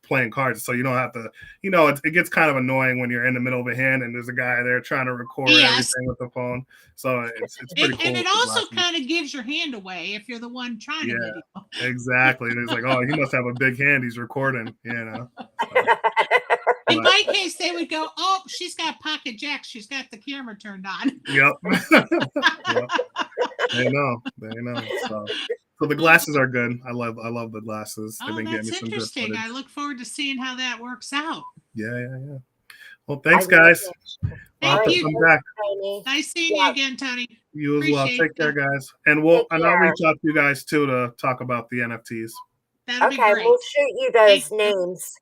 playing cards, so you don't have to. It gets kind of annoying when you're in the middle of a hand and there's a guy there trying to record Yes. everything with the phone. So it's pretty cool. And it with the also glasses. kind of gives your hand away if you're the one trying to video. Exactly. And it's like, oh, he must have a big hand. He's recording, So, in my case, they would go, oh, she's got pocket jacks. She's got the camera turned on. Yep. Yep. They know. So the glasses are good. I love the glasses. They've been getting me That's some good interesting. footage. I look forward to seeing how that works out. Yeah. Well, thanks, guys. I'll have to come back. Nice seeing you again, Tony. You as well. Appreciate Take care, that. guys. And I'll reach out to you guys too to talk about the NFTs. That'd be Okay, great. we'll shoot you those names.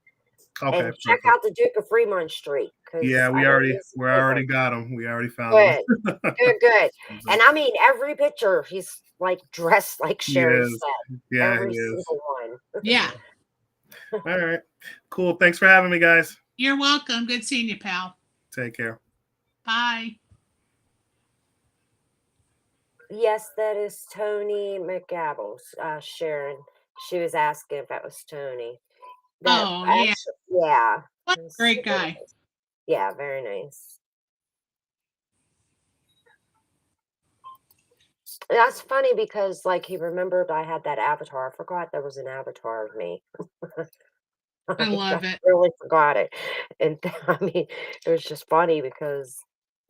Okay, and check perfect. out the Duke of Fremont Street. Yeah, we already got them. We already found Good. them. Good. And I mean, every picture, he's like dressed like Sherry is. said. Yeah, every he is. single one. Yeah. All right. Cool. Thanks for having me, guys. You're welcome. Good seeing you, pal. Take care. Bye. Yes, that is Tony McGabbles. Sharon. She was asking if that was Tony. Yeah. Yeah. What a great guy. Nice. Yeah, very nice. That's funny because, like, he remembered I had that avatar. I forgot there was an avatar of me. I love it. Really forgot it. And I mean, it was just funny because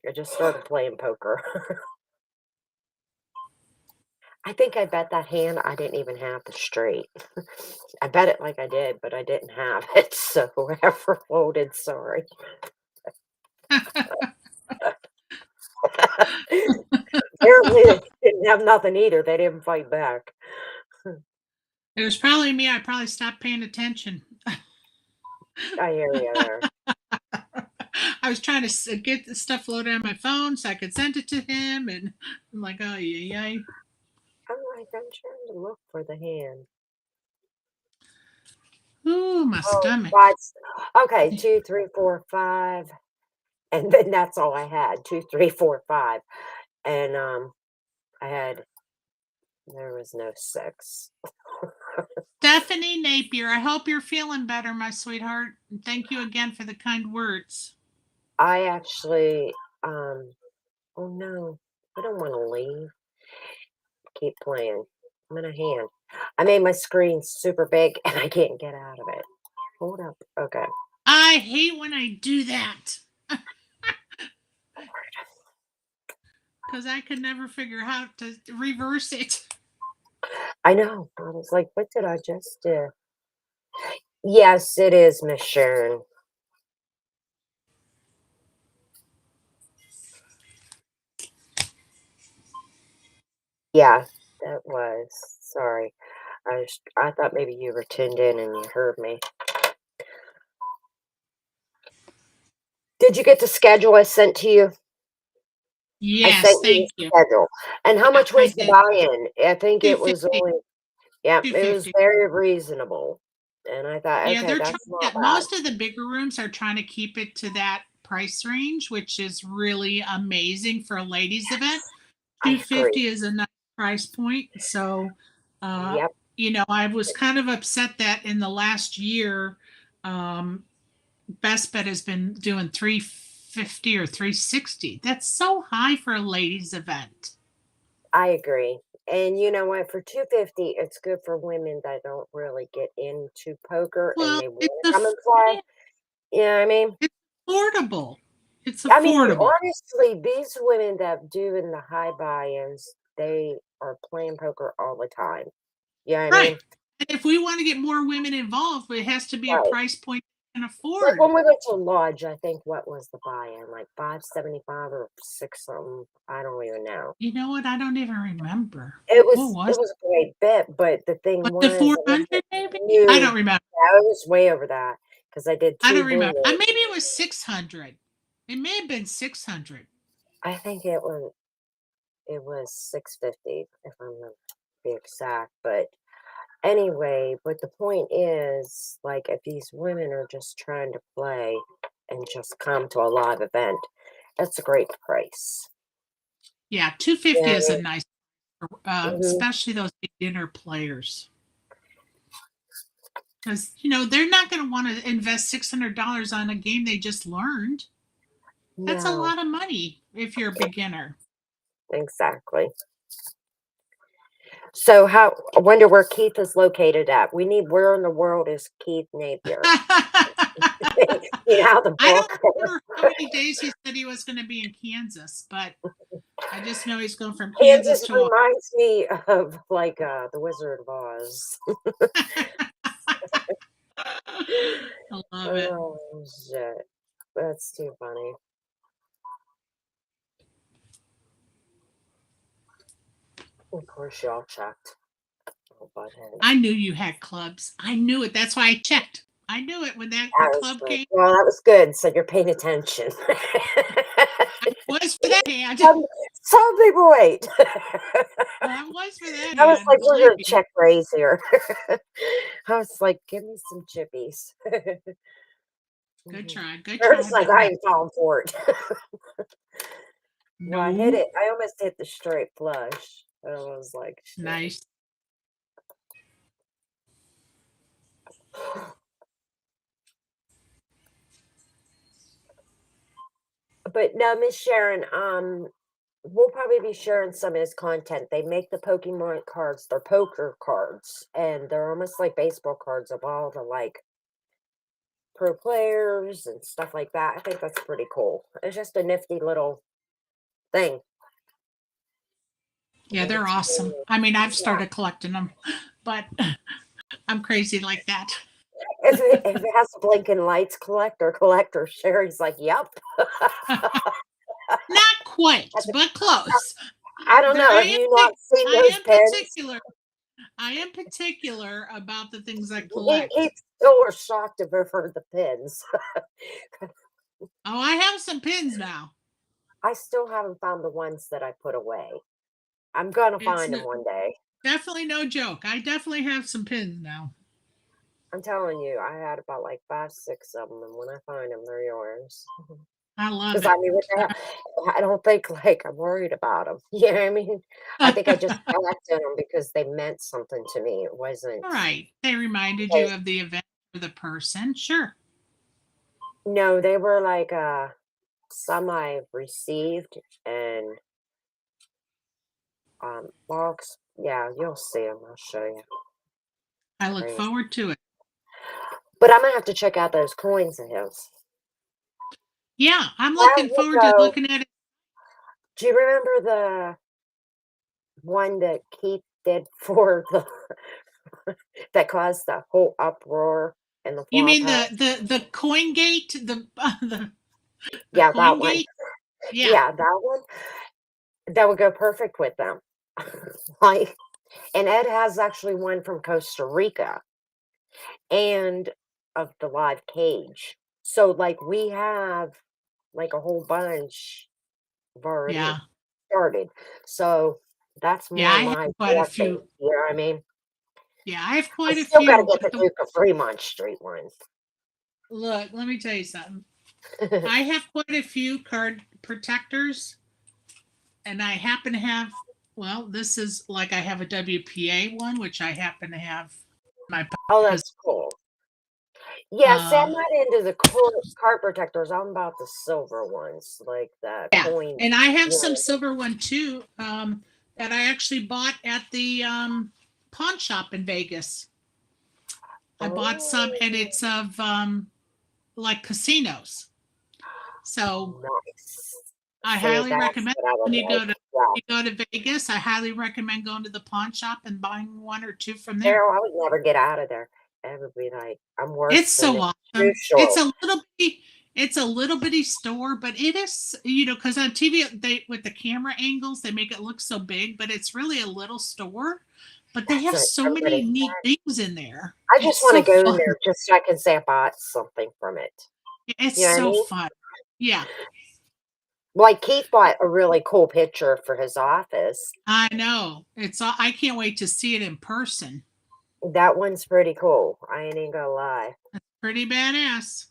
I just started playing poker. I think I bet that hand I didn't even have the straight. I bet it like I did, but I didn't have it. So whoever voted, sorry. Apparently they didn't have nothing either. They didn't fight back. It was probably me. I probably stopped paying attention. I hear you there. I was trying to get the stuff loaded on my phone so I could send it to him, and I'm like, oh, yeah. I'm trying to look for the hand. Ooh, my stomach. Okay, 2, 3, 4, 5. And then that's all I had. 2, 3, 4, 5. And there was no 6. Stephanie Napier, I hope you're feeling better, my sweetheart. And thank you again for the kind words. I actually, oh no, I don't want to leave. Keep playing. I'm in a hand. I made my screen super big and I can't get out of it. Hold up. Okay. I hate when I do that. Because I could never figure out how to reverse it. I know. I was like, what did I just do? Yes, it is, Miss Sharon. Yeah, that was. Sorry. I thought maybe you were tuned in and you heard me. Did you get the schedule I sent to you? Yes, thank you. Schedule. And how much was the did. buy-in? I think it was 250. only, yeah, it was 250. very reasonable. And I thought, Yeah, okay, they're that's trying not bad. most of the bigger rooms are trying to keep it to that price range, which is really amazing for a ladies event. I 250 agree. is a nice price point. So, Yep. I was kind of upset that in the last year, Best Bet has been doing 350 or 360. That's so high for a ladies event. I agree. And you know what? For 250, it's good for women that don't really get into poker and Well, they want to come and play. You know what I mean? It's affordable. It's I mean, affordable. honestly, these women that do in the high buy-ins, they are playing poker all the time. You know what I mean? And if we want to get more women involved, it has to be a Right. price point we can Like afford. when we went to Lodge, I think what was the buy-in? Like 575 or 6 something. I don't even know. You know what? I don't even remember. It was What was it was a great bit, but the thing What, was the it was 400 maybe? new. I don't remember. Yeah, it was way over that because I did 2 I don't remember. blue. Maybe it was 600. It may have been 600. I think it was 650 if I'm gonna be exact. But anyway, but the point is, like, if these women are just trying to play and just come to a live event, that's a great price. Yeah, 250 Yeah. is a nice, Mhm. especially those beginner players. Because, they're not going to want to invest $600 on a game they just learned. That's a No, lot of money if you're a beginner. exactly. So I wonder where Keith is located at. Where in the world is Keith Napier? The I don't book. remember how many days he said he was going to be in Kansas, but I just know he's going from Kansas Kansas to Ohio. reminds me of like the Wizard of Oz. I love it. Oh shit. That's too funny. Of course y'all checked. Oh, butthead. I knew you had clubs. I knew it. That's why I checked. I knew it when the That was club good. came. Well, that was good. So you're paying attention. I was for that hand. Some people wait. I was for that I was hand. like, we're Believe gonna me. check raise here. I was like, give me some chippies. Good try. Good Or try. it's like But I no. ain't falling for it. Well, I hit No. it. I almost hit the straight flush. I was like, shit. Nice. But no, Miss Sharon, we'll probably be sharing some of his content. They make the Pokemon cards, they're poker cards, and they're almost like baseball cards of all the like pro players and stuff like that. I think that's pretty cool. It's just a nifty little thing. Yeah, they're It's awesome. cool. I mean, I've Yeah. started collecting them, but I'm crazy like that. If it has blinking lights, collector, Sherry's like, yep. Not quite, but close. I don't There, know. Have you not seen I those am pins? particular. I am particular about the things I He, collect. he still was shocked of over the pins. Oh, I have some pins now. I still haven't found the ones that I put away. I'm gonna It's find them one day. definitely no joke. I definitely have some pins now. I'm telling you, I had about like 5, 6 of them, and when I find them, they're yours. I love Because I it. mean, what the hell? I don't think like I'm worried about them. You know what I mean? I think I just collected them because they meant something to me. It wasn't. All right. They reminded you of the event or the person. Sure. No, they were like some I received and box. Yeah, you'll see them. I'll show you. I look Crazy. forward to it. But I'm gonna have to check out those coins of his. Yeah, I'm How looking you forward to go? looking at it. Do you remember the one that Keith did for the that caused the whole uproar in the You flop mean house? the coin gate, the Yeah, that coin one. gate? Yeah. Yeah, that one. That would go perfect with them. Like, and Ed has actually one from Costa Rica and of the live cage. So like we have like a whole bunch already Yeah. started. So that's Yeah, more I have my quite a collecting. few. You know what I mean? Yeah, I have I quite a still got to few. get But the Duke of Fremont Street ones. look, let me tell you something. I have quite a few card protectors, and I happen to have. Well, this is like I have a WPA one, which I happen to have my Oh, because that's cool. Yeah, see, I'm uh not into the card protectors. I'm about the silver ones, like the yeah, coin. and I have You some know, silver one too that I actually bought at the pawn shop in Vegas. I bought some, and oh, it's of like casinos. So nice. I See, highly that's recommend what I when would like. Yeah. you go to Vegas. I highly recommend going to the pawn shop and buying one or two from there. Daryl, I would never get out of there. It would be like, I'm worse It's than so the shoe awesome. store. It's a little bitty store, but it is, because on TV they with the camera angles they make it look so big, but it's really a little store. But they That's have what so many everybody neat said. things in there. I It's just want to so go in fun. there just so I can say I bought something from it. It's You know what I so mean? fun. Yeah, Like Keith bought a really cool picture for his office. I know. I can't wait to see it in person. That one's pretty cool. I ain't even gonna lie. Pretty badass.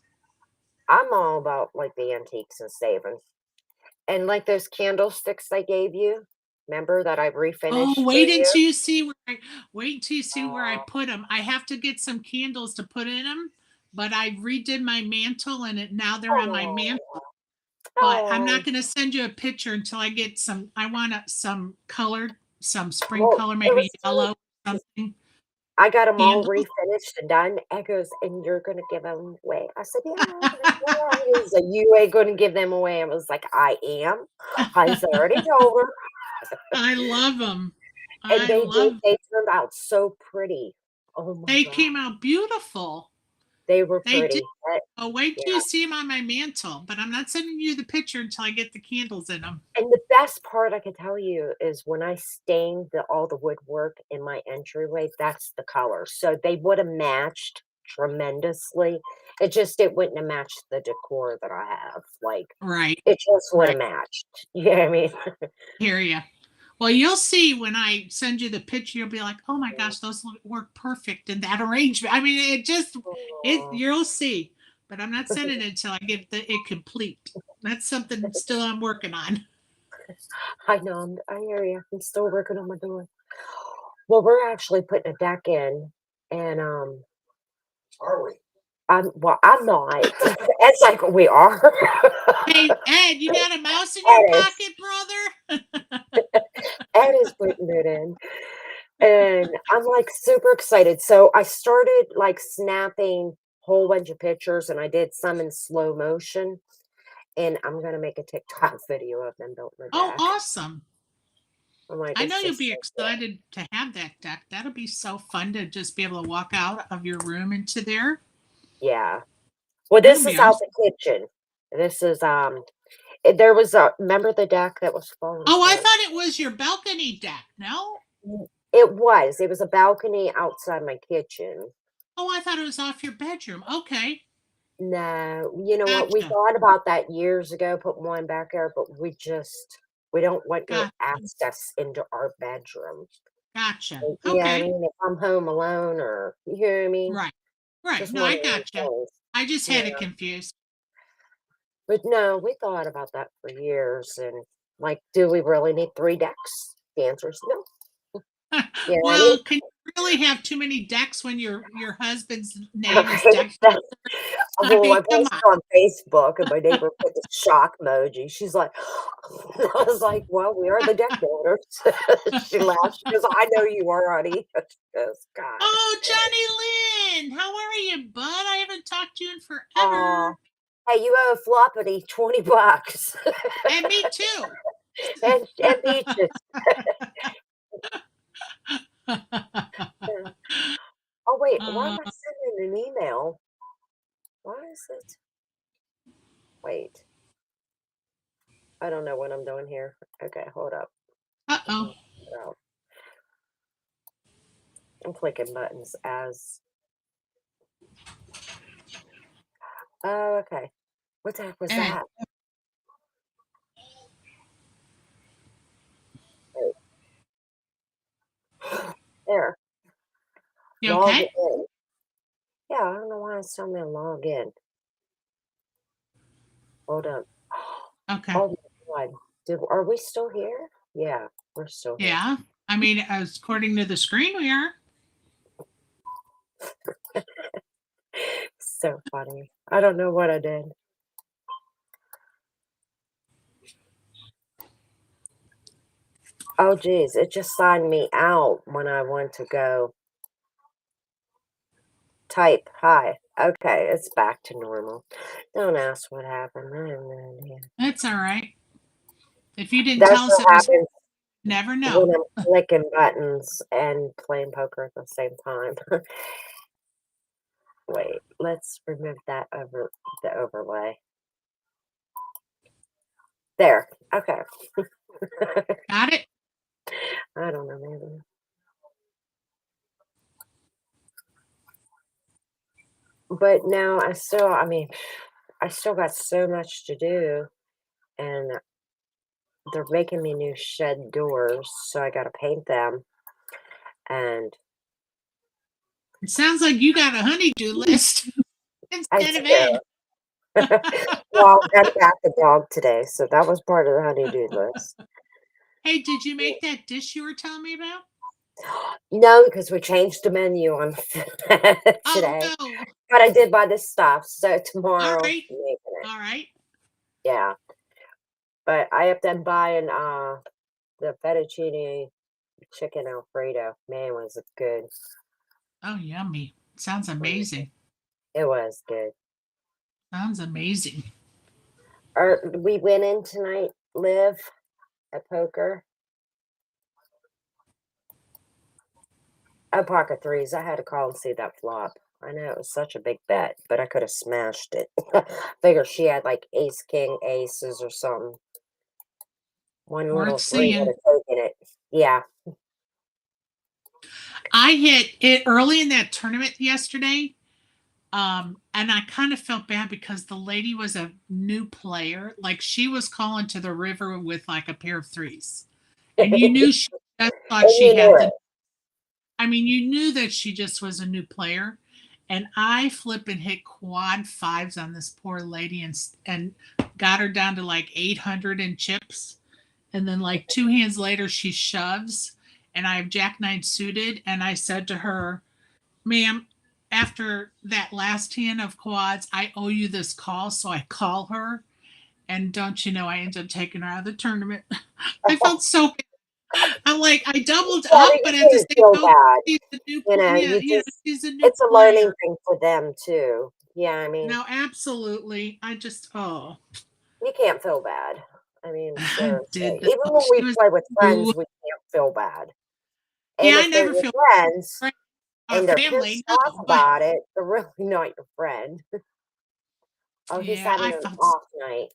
I'm all about like the antiques and saving. And like those candlesticks I gave you. Remember that I Oh, refinished for wait you? until you see where I Oh, put them. I have to get some candles to put in them, but I redid my mantle and now they're on my mantle. oh, But I'm oh. not going to send you a picture until I get some. I want some colored, some spring Well, color, it maybe was yellow, so something. I got them all Candles. refinished and done. Ed goes, "And you're gonna give them away?" I said, "Yeah, yeah." He was like, "You ain't gonna give them away." I was like, "I am." I said, "I already told her." I love them. And I love. they turned out so pretty. Oh my They god, came out beautiful. they were They did. pretty. That Oh, wait till yeah. you see them on my mantle. But I'm not sending you the picture until I get the candles in them. And the best part I could tell you is when I stained all the woodwork in my entryway, that's the color. So they would have matched tremendously. It wouldn't have matched the decor that I have. Like Right. it just would Right. have matched. You know what I mean? Hear you. Well, you'll see when I send you the picture. You'll be like, "Oh my gosh, those work perfect in that arrangement." I mean, it. Aw. You'll see, but I'm not sending it until I get it complete. That's something still I'm working on. I know. I hear you. I'm still working on my door. Well, we're actually putting a deck in, and Are we? I'm not. It's like we are. Hey, Ed, you got a mouse in your Ed is. pocket, brother? Ed is putting it in. And I'm like super excited. So I started like snapping whole bunch of pictures and I did some in slow motion. And I'm gonna make a TikTok video of them built in the Oh, deck. awesome! I'm like, I know it's you'll just be so cool. excited to have that deck. That'll be so fun to just be able to walk out of your room into there. Yeah. Well, That'll this be is out awesome. the kitchen. This is there was a remember the deck that was falling Oh, I apart? thought it was your balcony deck. No? It was. It was a balcony outside my kitchen. Oh, I thought it was off your bedroom. Okay. No, you know what? We Gotcha. thought about that years ago, putting one back there, but we don't want your Gotcha. access into our bedroom. Gotcha. Like, yeah, I Okay. mean, if I'm home alone or you hear what I mean? Right. Right. Just No, one I of them gotcha. things. I just Yeah. had it confused. But no, we thought about that for years and like, do we really need three decks? The answer is no. You know what I mean? Well, can you really have too many decks when your husband's name is Deck? I Oh, I mean, come posted on. on Facebook and my neighbor put the shock emoji. She's like, I was like, well, we are the deck builders. She laughed. She goes, I know you are, honey. She goes, God. Oh, Johnny Lynn, how are you, bud? I haven't talked to you in Oh, forever. hey, you owe Floppity $20. And me too. And Peaches. Oh, wait, why am Uh, I sending an email? Why is it? Wait, I don't know what I'm doing here. Okay, hold up. uh-oh. Oh, I'm clicking buttons as. Oh, okay. What the heck was Ed, that? Wait, there. you Log okay? in. Yeah, I don't know why it's telling me to log in. Hold on. Okay. Oh my God. Are we still here? Yeah, we're still here. Yeah. I mean, as according to the screen, we are. So funny. I don't know what I did. Oh, geez. It just signed me out when I went to go type hi. Okay, it's back to normal. Don't ask what happened. I have no idea. That's all right. If you didn't That's tell us what it was, happens never when know. I'm clicking buttons and playing poker at the same time. Wait, let's remove that over the overlay. There. Okay. Got it? I don't know, maybe. But no, I mean, I still got so much to do, and they're making me new shed doors, so I got to paint them. And It sounds like you got a honeydew list I instead of do. Ed. Well, I got to bath the dog today, so that was part of the honeydew list. Hey, did you make that dish you were telling me about? No, because we changed the menu on Oh today. no. But I did buy the stuff, so All tomorrow right. I'm making it. All right. Yeah. But I have been buying the fettuccine chicken Alfredo. Man, was it good. Oh, yummy. Sounds Mm, amazing. it was good. Sounds amazing. We went in tonight, Liv, at poker. Pocket threes. I had to call and see that flop. I know it was such a big bet, but I could have smashed it. Figure she had like ace, king, aces or something. One Worth little three would seeing. have taken it. Yeah. I hit it early in that tournament yesterday. And I kind of felt bad because the lady was a new player. Like she was calling to the river with like a pair of threes. And you And knew she just thought she you knew had the, it. I mean, you knew that she just was a new player. And I flip and hit quad fives on this poor lady and got her down to like 800 in chips. And then like two hands later, she shoves and I have jack nine suited. And I said to her, ma'am, after that last hand of quads, I owe you this call. So I call her. And don't you know, I ended up taking her out of the tournament. I felt so bad. I'm like, I doubled Yeah, but up, you but at the can't same feel token, bad. she's a new, You know, yeah, you yeah, just, she's a new it's a learning player. thing for them too. Yeah, I mean, No, absolutely. I just, oh, you can't feel bad. I mean, I seriously. did. The, Even when we she was, play with friends, ooh. we can't feel bad. Yeah, And I if they're never your feel friends friend, and they're family, pissed off no, but about it, they're really not your friend. Oh, he's yeah, having I an felt off night.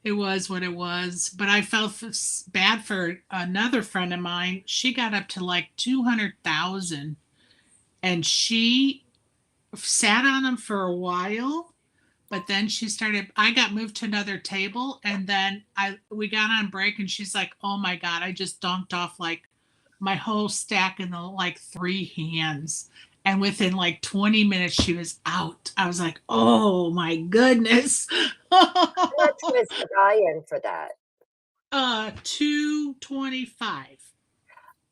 it was what it was. But I felt bad for another friend of mine. She got up to like 200,000 and she sat on them for a while. But then she started, I got moved to another table and then we got on break and she's like, oh my God, I just dunked off like my whole stack in the like three hands. And within like 20 minutes, she was out. I was like, oh my goodness. How much was the buy-in for that? 225.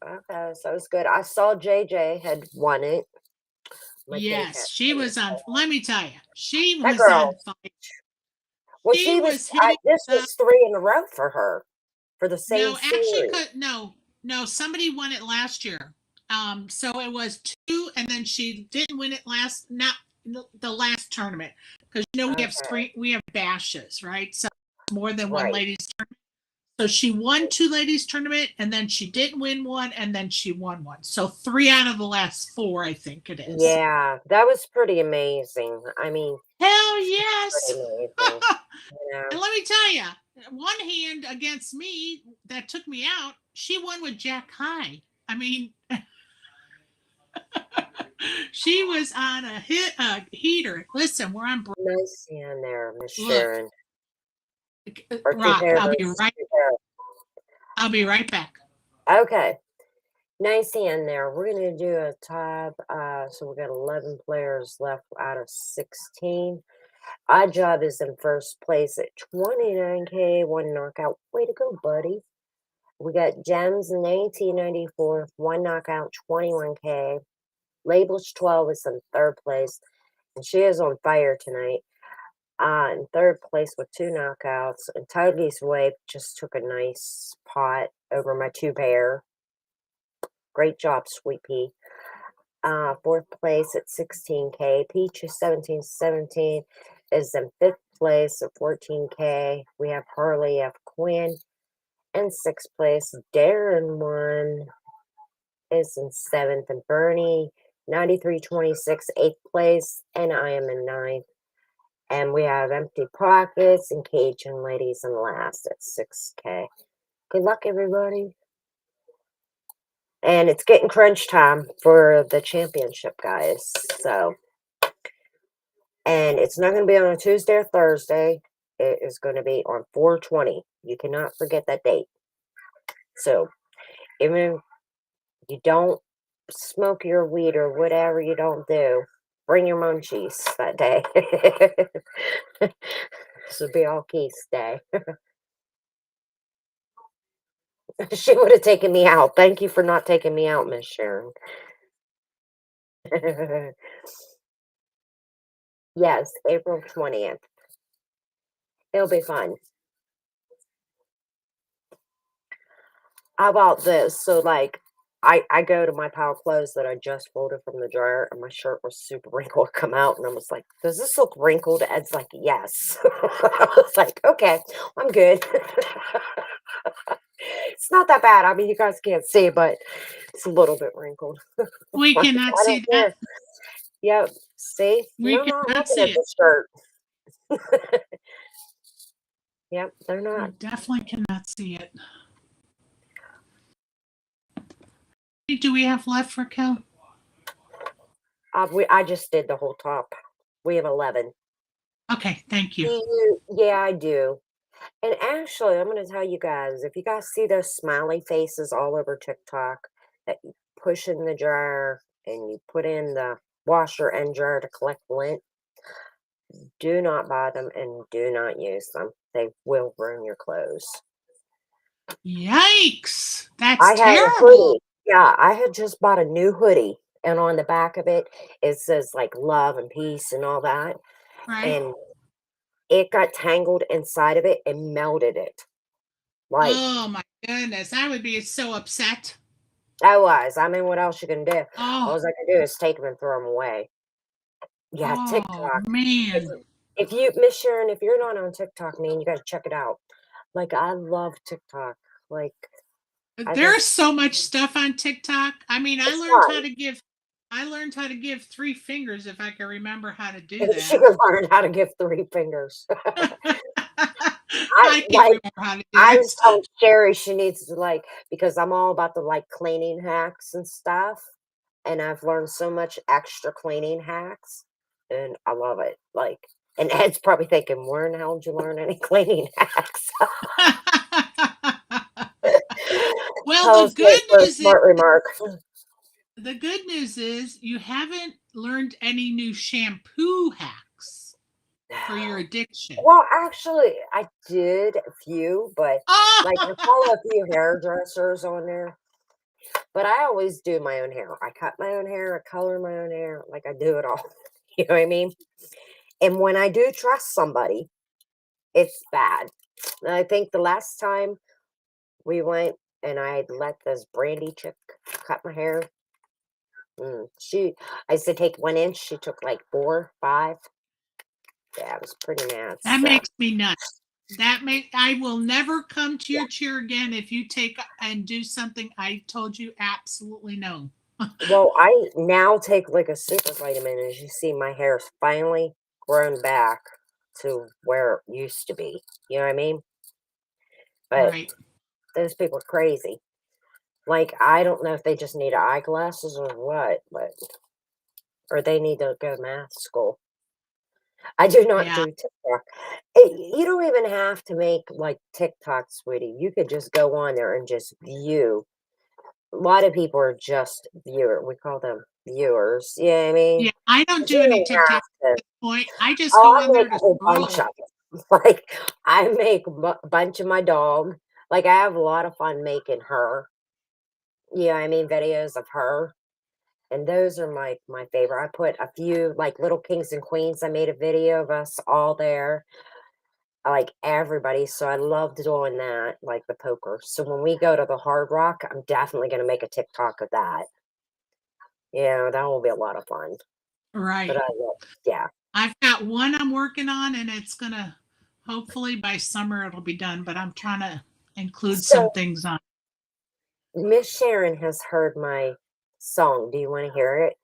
Okay, so it's good. I saw JJ had won it. My kitty Yes, cat. she was on, let me tell you, she That was on girl. fire. Well, She she was. was hitting This the was three in a row for her for the same No, actually, series. no, somebody won it last year. So it was two, and then she didn't win it not the last tournament, because we have Okay, we have bashes, right? So more than one right. ladies tournament. So she won two ladies tournament, and then she didn't win one, and then she won one. So three out of the last four, I think it is. Yeah, that was pretty amazing. I mean, Hell pretty yes. amazing. You know. And let me tell you, one hand against me that took me out, she won with Jack High. I mean, she was on a heater. Listen, we're on Nice hand there, Miss look, Sharon. Or two rock. pairs. I'll be right. Two pairs. I'll be right back. Okay. Nice hand there. We're gonna do a top. So we got 11 players left out of 16. Odd Job is in first place at 29K, one knockout. Way to go, buddy. We got Gems in 1994, one knockout, 21K. Labels 12 is in third place, and she is on fire tonight. In third place with two knockouts. And Toadie's Wave just took a nice pot over my two pair. Great job, Sweet Pea. Fourth place at 16K. Peach is 1717 is in fifth place at 14K. We have Harley F. Quinn in sixth place. Darren one is in seventh, and Bernie 9326 eighth place, and I am in ninth. And we have Empty Pockets and Cajun Ladies in last at 6K. Good luck, everybody. And it's getting crunch time for the championship, guys. So, and it's not going to be on a Tuesday or Thursday. It is going to be on 4/20. You cannot forget that date. So, even if you don't smoke your weed or whatever you don't do, bring your munchies that day. This will be all Keith's day. She would have taken me out. Thank you for not taking me out, Miss Sharon. Yes, April 20th. It'll be fun. How about this? So, like, I go to my pile of clothes that I just folded from the dryer, and my shirt was super wrinkled. Come out, and I was like, "Does this look wrinkled?" Ed's like, "Yes." I was like, "Okay, I'm good." It's not that bad. I mean, you guys can't see, but it's a little bit wrinkled. We Like, cannot I see don't that. care. Yep. See, We they're not cannot looking see at it. this shirt. Yep, they're We not. definitely cannot see it. Do we have left for Kel? I just did the whole top. We have 11. Okay, thank you. Yeah, I do. And actually, I'm going to tell you guys, if you guys see those smiley faces all over TikTok that you push in the dryer and you put in the washer and dryer to collect lint, do not buy them and do not use them. They will ruin your clothes. Yikes! I That's had a terrible. hoodie. Yeah, I had just bought a new hoodie, and on the back of it, it says like love and peace and all that. Right? And it got tangled inside of it and melted it. Like, Oh my goodness, I would be so upset. I was. I mean, what else you can do? Oh, All I can do is take them and throw them away. Yeah, oh TikTok. If man. if you Miss Sharon, if you're not on TikTok, man, you gotta check it out. Like, I love TikTok. Like, I There's just so much stuff on TikTok. I mean, it's fun. I learned how to give three fingers if I can remember how to do And she that. can learn how to give 3 fingers. I I can't like remember how to do I was it. telling Sherry she needs to like because I'm all about the like cleaning hacks and stuff. And I've learned so much extra cleaning hacks and I love it. Like and Ed's probably thinking, where in the hell did you learn any cleaning hacks? Well, I was waiting for a smart remark. the good news is you haven't learned any new shampoo hacks for your addiction. Well, actually, I did a few, but like I Oh, follow a few hairdressers on there. But I always do my own hair. I cut my own hair, I color my own hair, like I do it all. You know what I mean? And when I do trust somebody, it's bad. And I think the last time we went and I let this Brandy chick cut my hair, I said take 1 inch, she took like 4, 5. Yeah, it was pretty mad. that So, makes me nuts. I will never come to your chair again if you take and do something I told you absolutely no. well, I now take like a super vitamin. As you see, my hair's finally grown back to where it used to be. You know what I mean? But Right. those people are crazy. Like, I don't know if they just need eyeglasses or what, but or they need to go to math school. I do not Yeah. do TikTok. You don't even have to make like TikTok, sweetie. You could just go on there and just view. A lot of people are just viewer. We call them viewers. You know what I mean? Yeah. I don't You do any don't TikTok have to. at this point. I just Oh, go I on make there a to whole bunch scroll. of them. Like, I make a bunch of my dog. Like, I have a lot of fun making her. You know what I mean? Videos of her. And those are my favorite. I put a few like little kings and queens. I made a video of us all there, like everybody. So I love doing that, like the poker. So when we go to the Hard Rock, I'm definitely gonna make a TikTok of that. Yeah, that will be a lot of fun. But Right. I will, yeah. I've got one I'm working on, and it's gonna hopefully by summer it'll be done. But I'm trying to include some So things on. Miss Sharon has heard my song. Do you want to hear it?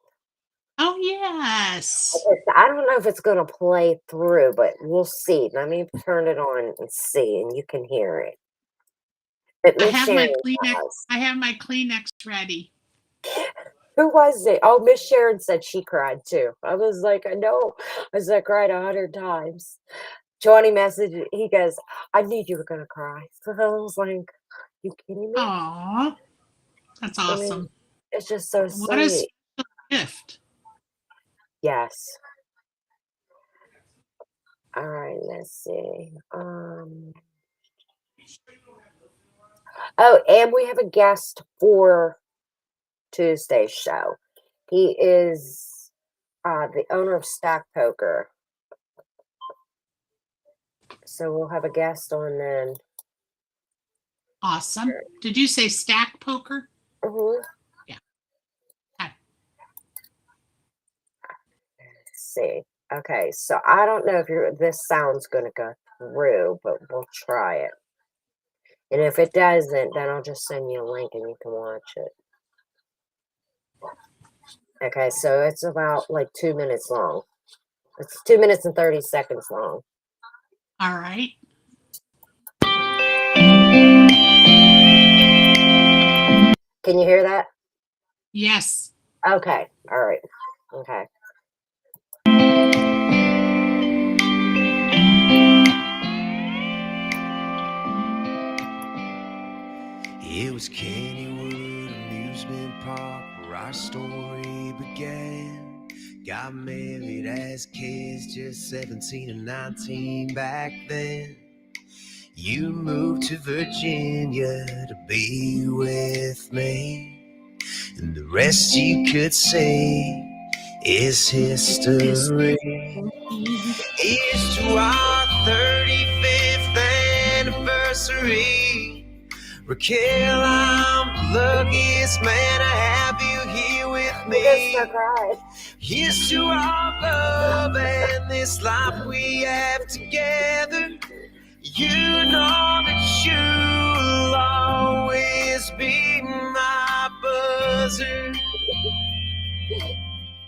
Oh yes, Okay, so I don't know if it's gonna play through, but we'll see. Let me turn it on and see, and you can hear it. But I Miss have my Sharon Kleenex. has. I have my Kleenex ready. Who was it? Oh, Miss Sharon said she cried too. I was like, I know. I said, I cried 100 times. Johnny messaged, he goes, I knew you were going to cry. So I was like, you kidding me? Aw, that's I mean, awesome. it's just so What a sweet. special gift. Yes. All right, let's see. Oh, and we have a guest for Tuesday's show. He is the owner of Stack Poker. So we'll have a guest on then. Awesome. Did you say stack poker? Mhm. Yeah. Okay. Let's see. Okay, so I don't know if this sound's going to go through, but we'll try it. And if it doesn't, then I'll just send you a link and you can watch it. Okay, so it's about like 2 minutes long. It's 2 minutes and 30 seconds long. All right. Can you hear that? Yes. Okay, all right. Okay. It was Kennywood Amusement Park where our story began. Got married as kids, just 17 and 19 back then. You moved to Virginia to be with me, and the rest you could say is history. Here's to our 35th anniversary. Raquel, I'm the luckiest man to have you here with I'm gonna start me. crying. Here's to our love and this life we have together. You know that you'll always be my buzzer.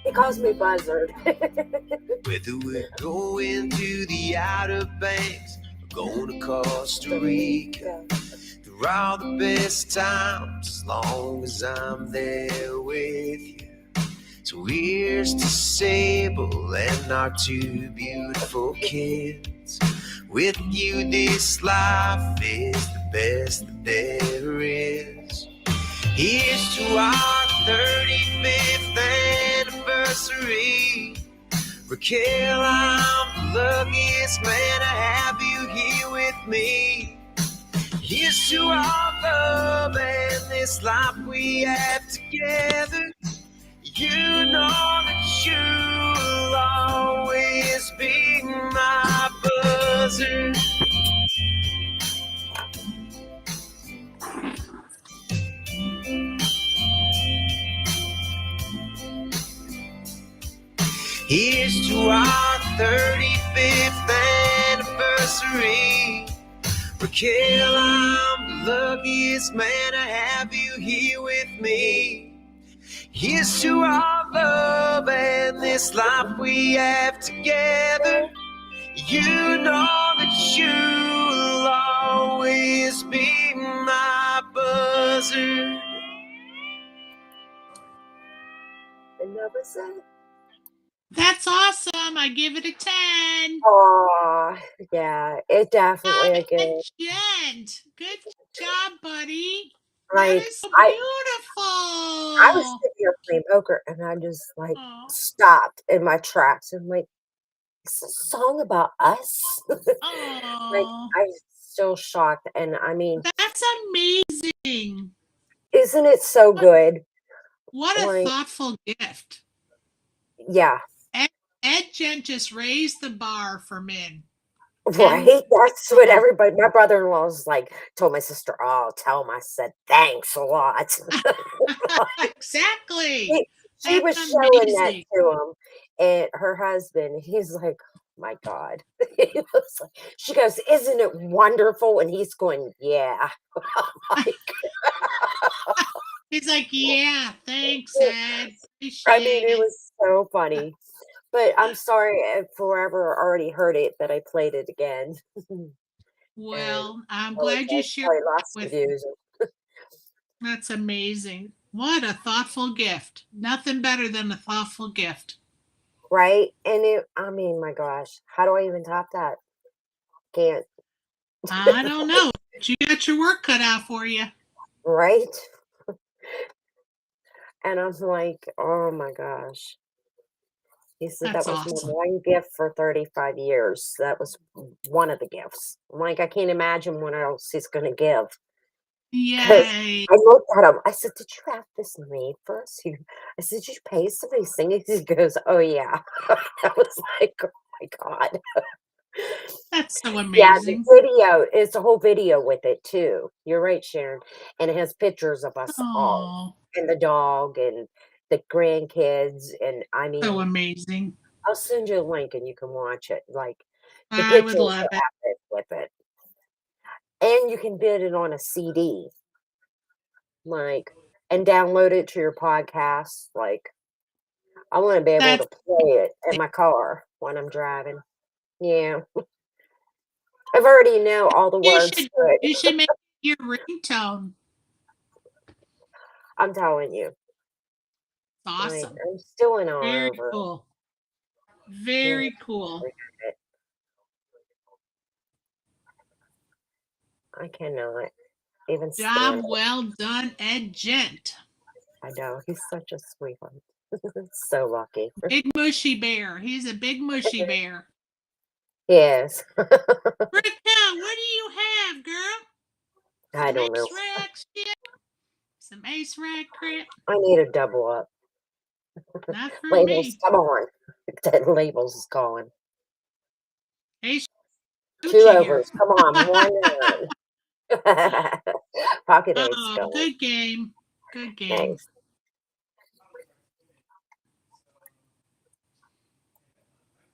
He calls me Buzzard. Whether we're going to the Outer Banks or going to Costa Rica, they're all the best times as long as I'm there with you. So here's to Sable and our 2 beautiful kids. With you this life is the best that there is. Here's to our 35th anniversary. Raquel, I'm the luckiest man to have you here with me. Here's to our love and this life we have together. You know that you'll always be my buzzer. Here's to our 35th anniversary. Raquel, I'm the luckiest man to have you here with me. Here's to our love and this life we have together. You know that you'll always be my buzzer. And that was it. That's awesome. I give it a 10. Aw, yeah, it definitely I'm again. a gent. Good job, buddy. That Like is so I was beautiful. sitting here playing poker and I just like Oh, stopped in my tracks and like, is this song about us? Like oh, I'm still shocked. And I mean, that's amazing. isn't it so What, good? what a Like, thoughtful gift. yeah, Ed, Ed Gent just raised the bar for men. And right? That's what oh, everybody, my brother-in-law was like, told my sister, oh, tell him I said thanks a lot. exactly. She That's was showing that amazing. to him, and her husband, he's like, "Oh my God." He was like, she goes, "Isn't it wonderful?" And he's going, "Yeah." Like, He's like, yeah, thanks, Ed. I mean, Appreciate it it. was so funny. But I'm sorry if whoever already heard it that I played it again. And Well, I'm oh, glad you it's shared probably that lost the with me. views. That's amazing. What a thoughtful gift. Nothing better than a thoughtful gift. Right? And I mean, my gosh, how do I even top that? Can't. I don't know, but you got your work cut out for you. Right? And I'm like, oh my gosh. He said that That's was my awesome. one gift for 35 years. That was one of the gifts. I'm like, I can't imagine what else he's going to give. 'Cause Yay. I looked at him, I said, "Did you have this made for us?" I said, "Did you pay somebody singing?" He goes, "Oh, yeah." I was like, "Oh my god." That's so Yeah, the amazing. video it's a whole video with it too. You're right, Sharon, and it has pictures of us all, Oh, and the dog, and the grandkids, and I so mean, amazing. I'll send you a link and you can watch it, like, the I would pictures love are it. epic with it, and you can get it on a CD, like, and download it to your podcast, like, I wanna be able to That's play it in my car when I'm driving. Yeah. I've already know all the you words should to it. you should make it your ringtone. I'm telling you, like, Awesome. I'm still in awe Very over cool. it. Yeah, Very cool. look at it. I cannot even stand Job it. well done, Ed Gent. I know, he's such a sweetheart. So lucky. Big mushy bear. He's a big mushy bear. Yes. Rika, what do you have, girl? I Some don't know. ace rack shit? Some ace rack crap? I need a double up. Not for Labels, me. come on. That labels is calling. Ace 2 Gucci here. overs, come on, 1 Pocket ace Oh, going. good game. Good game. Thanks.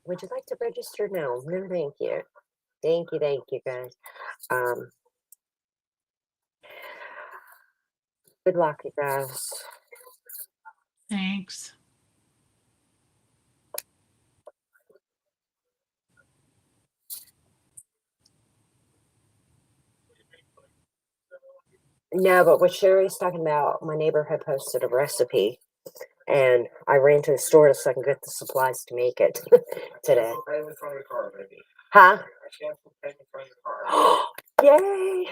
Would you like to register? No. No, thank you. Thank you, guys. Um, good luck, you guys. Thanks. No, but what Sherry's talking about, my neighbor had posted a recipe, and I ran to the store so I can get the supplies to make it today. Payment from your car, baby. Huh? I canceled payment from your car. Yay!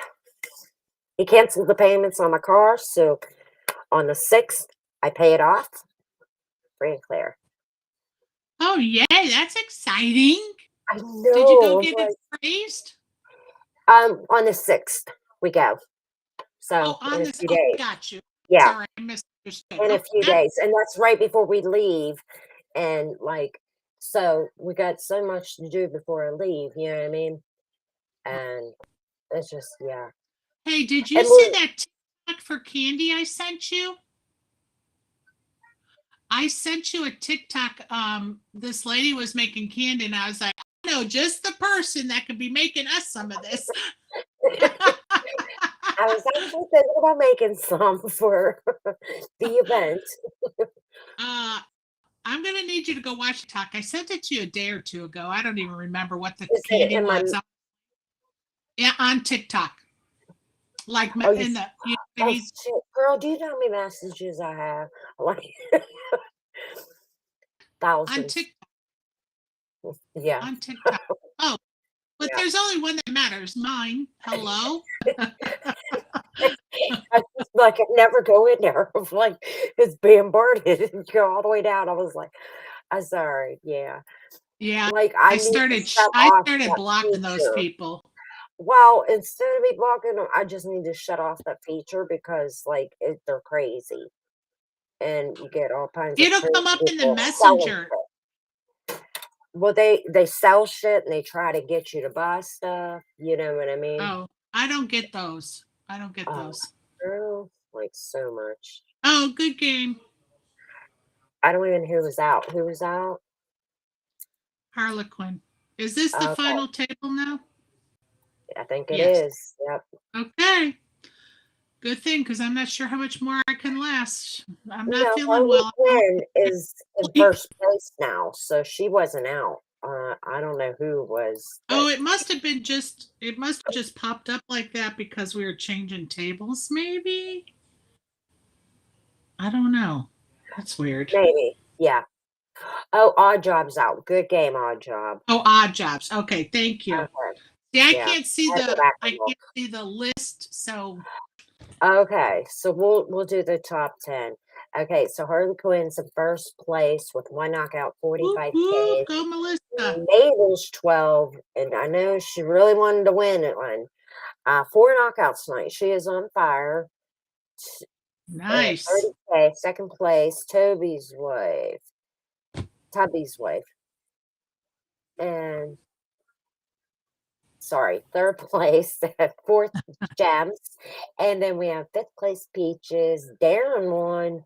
He canceled the payments on my car, so on the 6th, I pay it off. Free and clear. Oh, yay. That's exciting. I Did you go know. I'm get it like, appraised? on the 6th, we go. So Oh, in on a this. few Oh, days. got you. Yeah, Sorry, I misunderstood. in a Oh, few that, days. And that's right before we leave. And like, so we got so much to do before I leave, you know what I mean? And it's just, yeah. hey, did you And see we're, that TikTok for candy I sent you? I sent you a TikTok. This lady was making candy, and I was like, I know just the person that could be making us some of this. I was actually thinking about making some for the event. uh, I'm gonna need you to go watch TikTok. I sent it to you a day or two ago. I don't even remember what the Is it candy in my, was. Yeah, on TikTok, like oh, you, in the you know what I oh, mean? shit. Girl, do you know how many messages I have? Like, On thousands. TikTok. Yeah. On TikTok. Oh, but Yeah. there's only one that matters. Mine. Hello. I just like I never go in there. I was like it's bombarded and go all the way down. I was like, I'm sorry. Yeah. Yeah, Like I I need to started. shut I off started that blocking those feature. people. Well, instead of me blocking them, I just need to shut off that feature because like they're crazy. And you get all kinds of It'll crazy come up in the people selling messenger. shit. Well, they sell shit and they try to get you to buy stuff. You know what I mean? Oh, I don't get those. I don't get Oh, those. girl, like so much. Oh, good game. I don't even know who was out. Who was out? Harlequin. Is this the Okay, final table now? I think it Yes. is. Yep. Okay. Good thing, because I'm not sure how much more I can last. I'm not No, feeling Harley well. Quinn is in Sleep. first place now, so she wasn't out. I don't know who was, Oh, but it must have been just. It must have just popped up like that because we were changing tables. Maybe. I don't know. That's weird. maybe. Yeah. Oh, Odd Job's out. Good game, Odd Job. Oh, odd jobs. Okay, thank you. Okay. See, I Yeah. can't see I go the. back I and look. can't see the list. So. Okay, so we'll do the top 10. Okay, so Harley Quinn's in first place with one knockout, Whoop, whoop, 45K. go Melissa. Mabel's 12, and I know she really wanted to win it one. 4 knockouts tonight. She is on fire. Nice. 30K, second place, Tubby's wife, and third place, fourth Gems, and then we have fifth place Peaches. Darren won,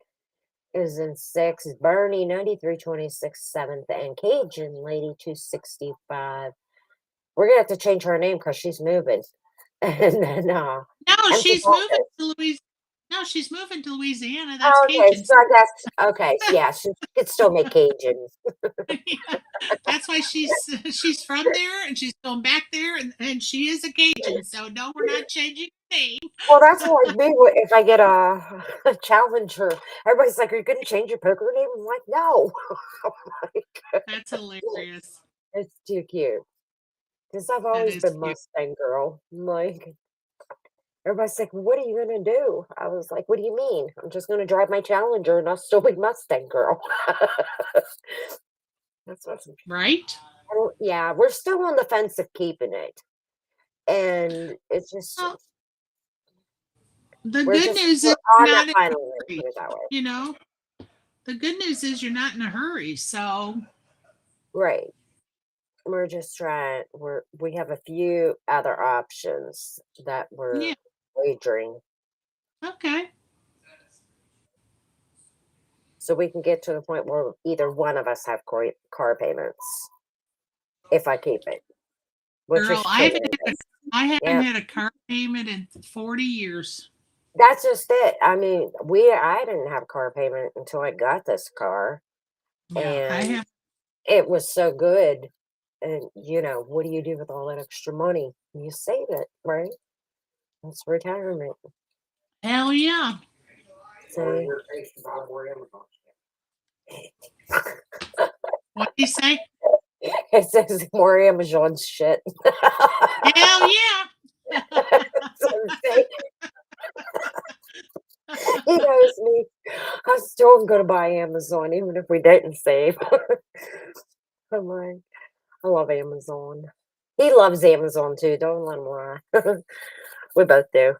is in sixth. Bernie 9326 seventh, and Cajun Lady 265. We're gonna have to change her name because she's moving, and then No, empty she's moving pockets. to Louisiana. No, she's moving to Louisiana. That's Oh, okay, Cajun. so I guess yeah, she could still make Cajuns. Yeah, that's why she's from there and she's going back there and she is a Cajun. So no, we're not changing her name. Well, that's like me if I get a challenger. Everybody's like, "Are you going to change your poker name?" I'm like, "No." That's hilarious. It's too cute because I've That always is been cute. Mustang girl. I'm like, everybody's like, "What are you going to do?" I was like, "What do you mean? I'm just going to drive my Challenger and I'll still be Mustang girl." That's what's. Right? Yeah, we're still on the fence of keeping it, and it's just Well, the we're good just news we're is you're on that not in final a line. hurry. Put it that way. You know, the good news is you're not in a hurry. So Right. We're just trying. We have a few other options that we're yeah, wagering, okay. so we can get to the point where either one of us have car payments if I keep it, which is Girl, tremendous. I haven't Yeah, had a car payment in 40 years. that's just it. I mean, I didn't have a car payment until I got this car, Yeah, I and have. it was so good. And what do you do with all that extra money? You save it, right? That's retirement. Hell yeah. So. What do you say? It says more Amazon shit. Hell yeah. So he knows me. I still am going to buy Amazon, even if we didn't save. I'm like, I love Amazon. He loves Amazon too. Don't let him lie. We both do,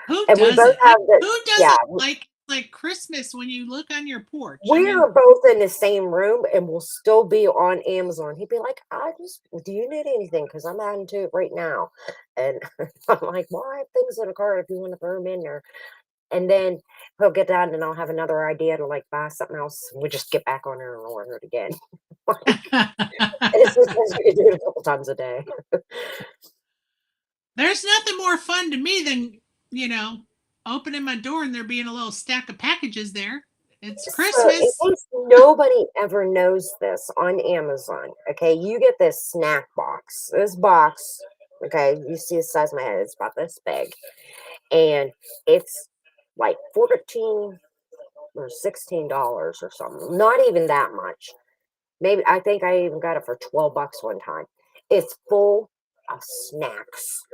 Who and we both doesn't? have the Who yeah. doesn't like Christmas when you look on your porch? I We mean, are both in the same room, and we'll still be on Amazon. He'd be like, do you need anything? Because I'm adding to it right now. And I'm like, well, I have things in the car if you want to throw them in there. And then he'll get done, and I'll have another idea to like buy something else. We just get back on there and order it again. And it's just we can do it a couple times a day. there's nothing more fun to me than, you know, opening my door and there being a little stack of packages there. It's So, in Christmas. case nobody ever knows this, on Amazon, okay, you get this snack box. This box, okay, you see the size of my head, it's about this big. And it's like 14 or $16 or something. Not even that much. Maybe I think I even got it for $12 one time. It's full of snacks.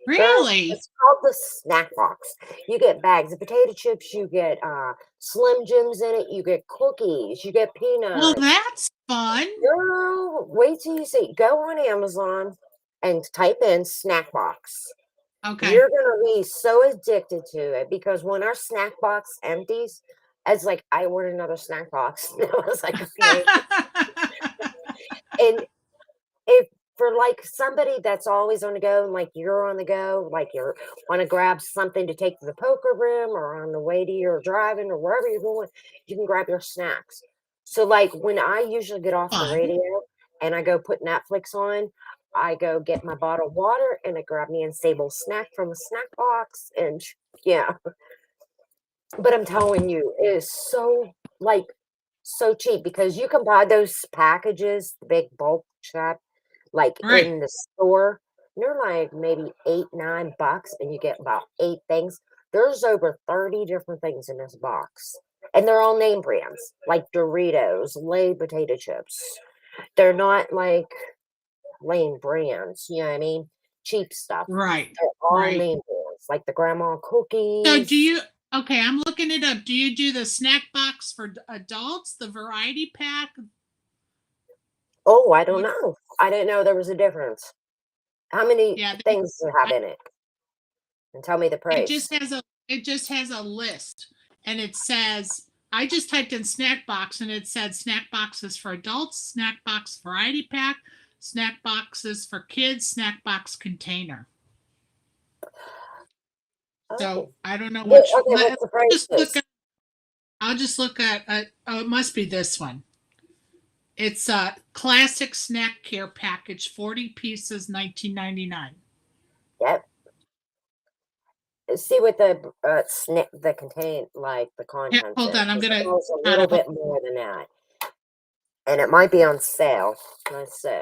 Girl, Really? it's called the snack box. You get bags of potato chips, you get Slim Jims in it, you get cookies, you get Well, peanuts. that's fun. Girl, wait till you see. Go on Amazon and type in snack box. Okay. You're gonna be so addicted to it because when our snack box empties, it's like I ordered another snack box. I was like, okay. And if for like somebody that's always on the go and like you're on the go, like you're want to grab something to take to the poker room or on the way to your driving or wherever you're going, you can grab your snacks. So like when I usually get off the Fun. radio and I go put Netflix on, I go get my bottle of water and I grab me a stable snack from a snack box and yeah. But I'm telling you, it is so like so cheap because you can buy those packages, the big bulk shop, like Right. in the store. They're like maybe 8, $9, and you get about 8 things. There's over 30 different things in this box. And they're all name brands, like Doritos, Lay potato chips. They're not like lame brands, you know what I mean? Cheap stuff. Right. They're all Right. name brands, like the grandma So do cookies. you okay, I'm looking it up. Do you do the snack box for adults, the variety pack? Oh, I don't What know. I didn't know there was a difference. How many Yeah, things do you have in it? And tell me the it price. just has a list, and it says, I just typed in snack box, and it said snack boxes for adults, snack box variety pack, snack boxes for kids, snack box container. So Oh. I don't know What, which. okay, what's the prices? I'll just look at. Oh, it must be this one. It's a classic snack care package, 40 pieces, $19.99. Yep. See what the the contain like the Yeah, contents hold is. on. I'm This gonna is a try little to. bit more than that, and it might be on sale. Let's see.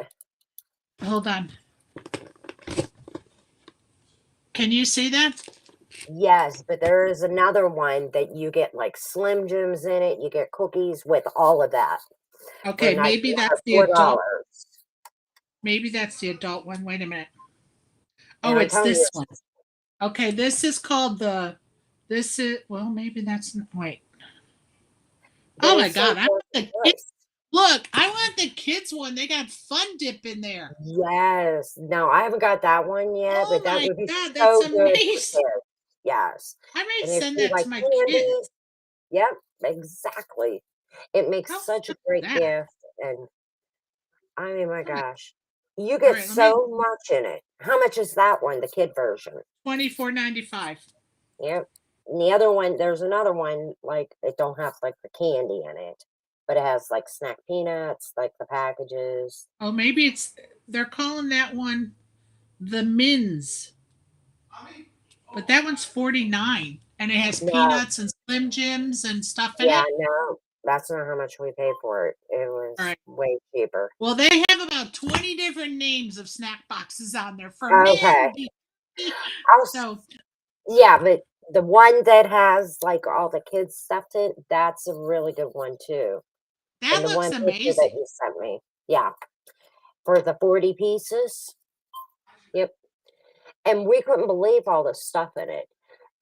Hold on. Can you see that? Yes, but there is another one that you get like Slim Jims in it. You get cookies with all of that for Okay, like maybe that's the adult. $4. Maybe that's the adult one. Wait a minute. And Oh, I'm it's telling you, this one. Okay, this is called the. This is well, maybe that's wait. but Oh my it's so God! I want worth the the kid. price. Look, I want the kids one. They got Fun Dip in there. Yes. No, I haven't got that one yet, Oh but that my would be God, that's so good for amazing! kids. Yes. I might And if send you that like to my kids. candies, yep, exactly. It makes How such a fun is great that? gift. And I mean, my All right, gosh, you all get right. Let me so much in it. How much is that one, the kid version? $24.95. Yep. And the other one, there's another one, like it don't have like the candy in it, but it has like snack peanuts, like the packages. Oh, maybe they're calling that one the Mins, but that one's 49, and it has No, peanuts and Slim Jims and stuff in yeah, it. no, that's not how much we paid for it. It All was right. way cheaper. Well, they have about 20 different names of snack boxes on there for Okay. men. So Yeah, but the one that has like all the kids stuff in, that's a really good one too. that And the looks one picture that amazing. you sent me, yeah, for the 40 pieces. Yep. And we couldn't believe all the stuff in it.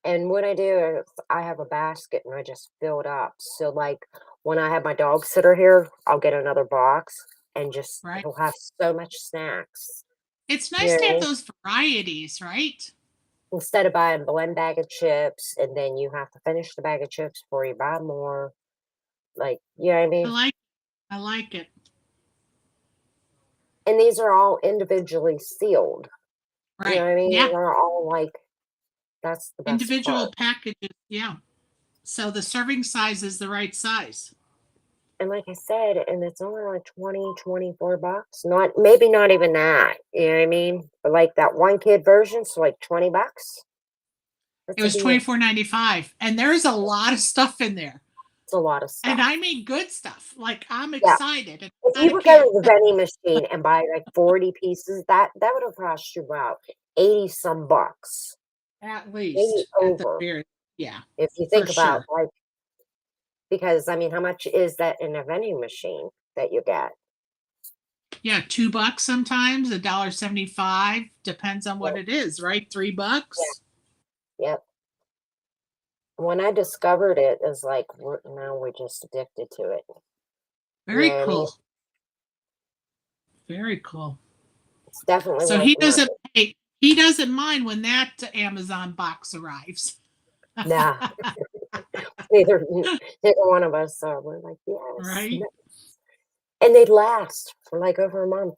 And what I do is I have a basket and I just fill it up. So like when I have my dog sitter here, I'll get another box and just Right. it'll have so much snacks. It's You know nice to what I have mean? those varieties, right? Instead of buying blend bag of chips and then you have to finish the bag of chips before you buy more. Like, you know what I I mean? like I like it. And these are all individually sealed. You know Right. what I mean? Yeah. They're all like that's the best Individual part. packages. Yeah. So the serving size is the right size. And like I said, and it's only like 20, $24. Not maybe not even that. You know what I mean? But like that one kid version, so like $20. It That's a was deal. $24.95, and there's a lot of stuff in there. It's a lot of And stuff. I mean good stuff. Like I'm Yeah. excited. And If I'm not you a would go kid. to the vending machine and buy like 40 pieces, that would have cost you about 80 some bucks. At Maybe least at the over. very yeah, If you for think about sure. like because I mean how much is that in a vending machine that you get? Yeah, $2 sometimes, $1.75. Depends on what Yep. it is, right? Yeah. $3. Yep. When I discovered it, it's like now we're just addicted to it. You know Very what I mean? cool. Very cool. It's definitely So worth he the money. doesn't hey, he doesn't mind when that Amazon box arrives. Nah, neither one of us. So we're like, yes, Right? and they last for like over a month.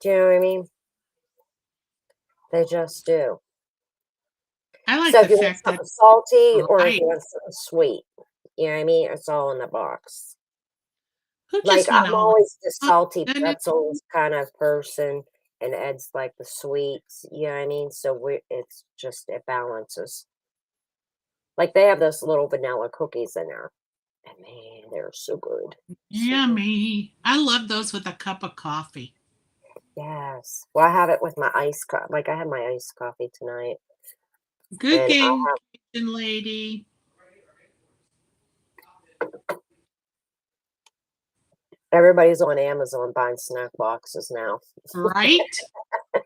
Do you know what I mean? They just do. I like So the if you want fact that something salty or if right. you want something sweet, you know what I mean? It's all in the box. Who Like just went I'm all in? always the Oh, salty no, no. pretzels kind of person, and Ed's like the sweets. You know what I mean? So it's just it balances. Like they have those little vanilla cookies in there, and man, they're so good, so good. Yummy. I love those with a cup of coffee. Yes. Well, I have it with my iced coffee. Like I had my iced coffee tonight, Good and game, kitchen lady. everybody's on Amazon buying snack boxes now. Right?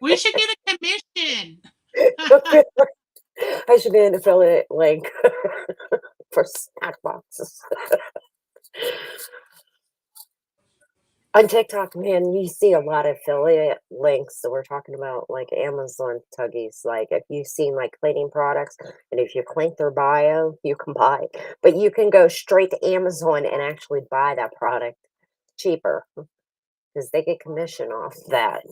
We should get a commission. I should be an affiliate link for snack boxes. On TikTok, man, you see a lot of affiliate links. So we're talking about like Amazon tuggies. Like if you've seen like cleaning products, and if you link their bio, you can buy. But you can go straight to Amazon and actually buy that product cheaper because they get commission off that.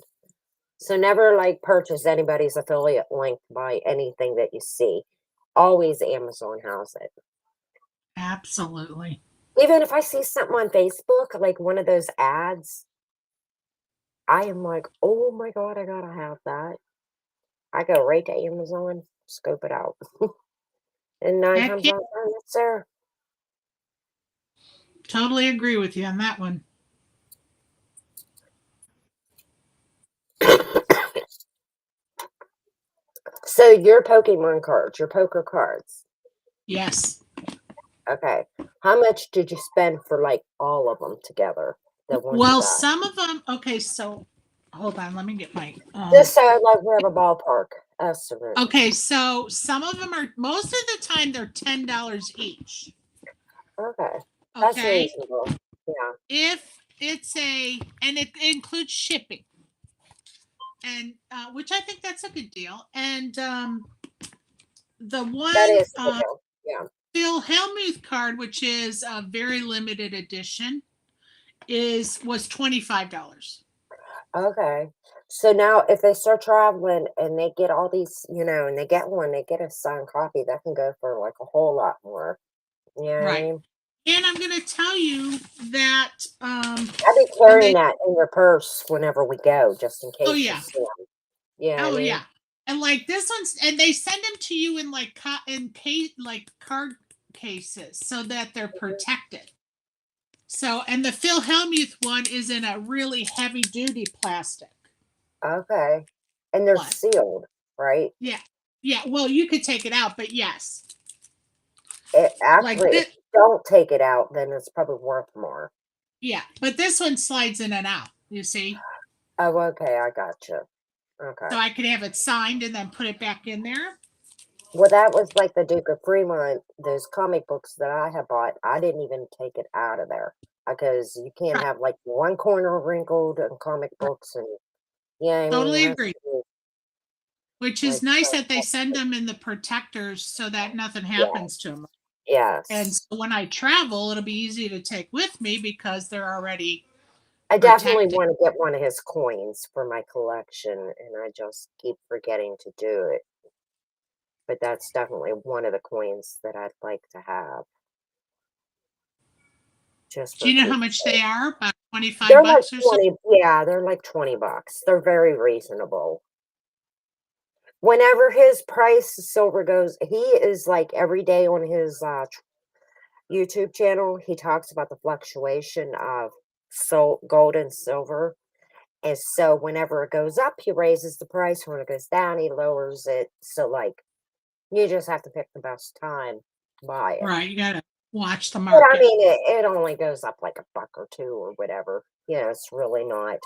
So never like purchase anybody's affiliate link by anything that you see. Always Amazon has it. Absolutely. Even if I see something on Facebook, like one of those ads, I am like, oh my God, I gotta have that. I go right to Amazon, scope it out. And nine Heck times yeah. out of 10, it's there. Totally agree with you on that one. So your Pokemon cards, your poker cards. Yes. Okay. How much did you spend for like all of them together? The ones you Well, got? some of them, okay, so hold on, let me get my Just so like we have a ballpark estimate. okay, so some of them are most of the time they're $10 each. Okay. That's Okay. reasonable. Yeah. If it's and it includes shipping. And which I think that's a good deal. And the That one is a good deal. Yeah. Phil Hellmuth card, which is a very limited edition, was $25. Okay. So now if they start traveling and they get all these, and they get one, they get a signed copy, that can go for like a whole lot more. You know what I Right. mean? And I'm going to tell you that I'd be when carrying they that in your purse whenever we go, just in oh case you yeah, see them. You know what I oh mean? yeah, and like this one's and they send them to you in like like card cases so that they're protected. So and the Phil Hellmuth one is in a really heavy duty plastic Okay. And they're one. sealed, right? Yeah. Yeah. Well, you could take it out, but yes. Like Actually, if this, you don't take it out, then it's probably worth more. yeah. But this one slides in and out, you see? Oh, okay. I got you. Okay. So I could have it signed and then put it back in there. Well, that was like the Duke of Fremont, those comic books that I had bought. I didn't even take it out of there because you can't Right. have like one corner wrinkled in comic Right. books, and yeah, I mean, it Totally has agree. to be Which like is nice so. that they send them in the protectors so that nothing Yeah, happens to them. And yes. so when I travel, it'll be easy to take with me because they're already I definitely protected. want to get one of his coins for my collection, and I just keep forgetting to do it. But that's definitely one of the coins that I'd like to have just Do for you know how much they keepsake. are? About 25 They're like bucks or so? 20, yeah, they're like $20. They're very reasonable. Whenever his price of silver goes, he is like every day on his YouTube channel, he talks about the fluctuation of gold and silver. And so whenever it goes up, he raises the price. When it goes down, he lowers it. So like you just have to pick the best time to buy it. Right. You got to watch the But I market. mean, it only goes up like a buck or two or whatever. It's really not.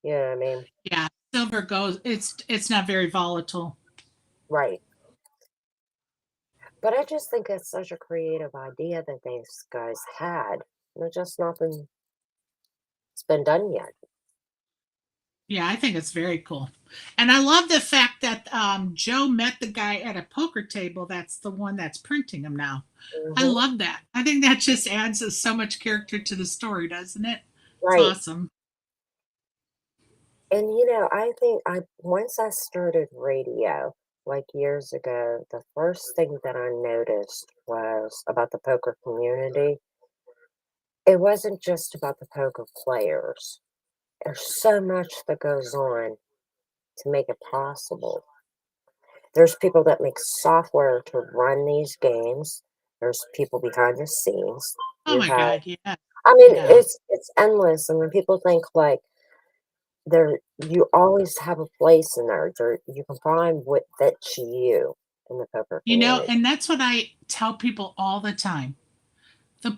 You know what I mean? Yeah. Silver goes, it's not very volatile. Right. But I just think it's such a creative idea that these guys had. There's just nothing it's been done yet. Yeah, I think it's very cool. And I love the fact that Joe met the guy at a poker table. That's the one that's printing them now. I Hmm. love that. I think that just adds so much character to the story, doesn't it? It's Right. awesome. And I think once I started radio, like years ago, the first thing that I noticed was about the poker community. It wasn't just about the poker players. There's so much that goes on to make it possible. There's people that make software to run these games. There's people behind the scenes. Oh You my have, God. Yeah. I mean, Yeah. it's endless. And when people think like you always have a place in there. You can find what fits you in the poker community. And that's what I tell people all the time. The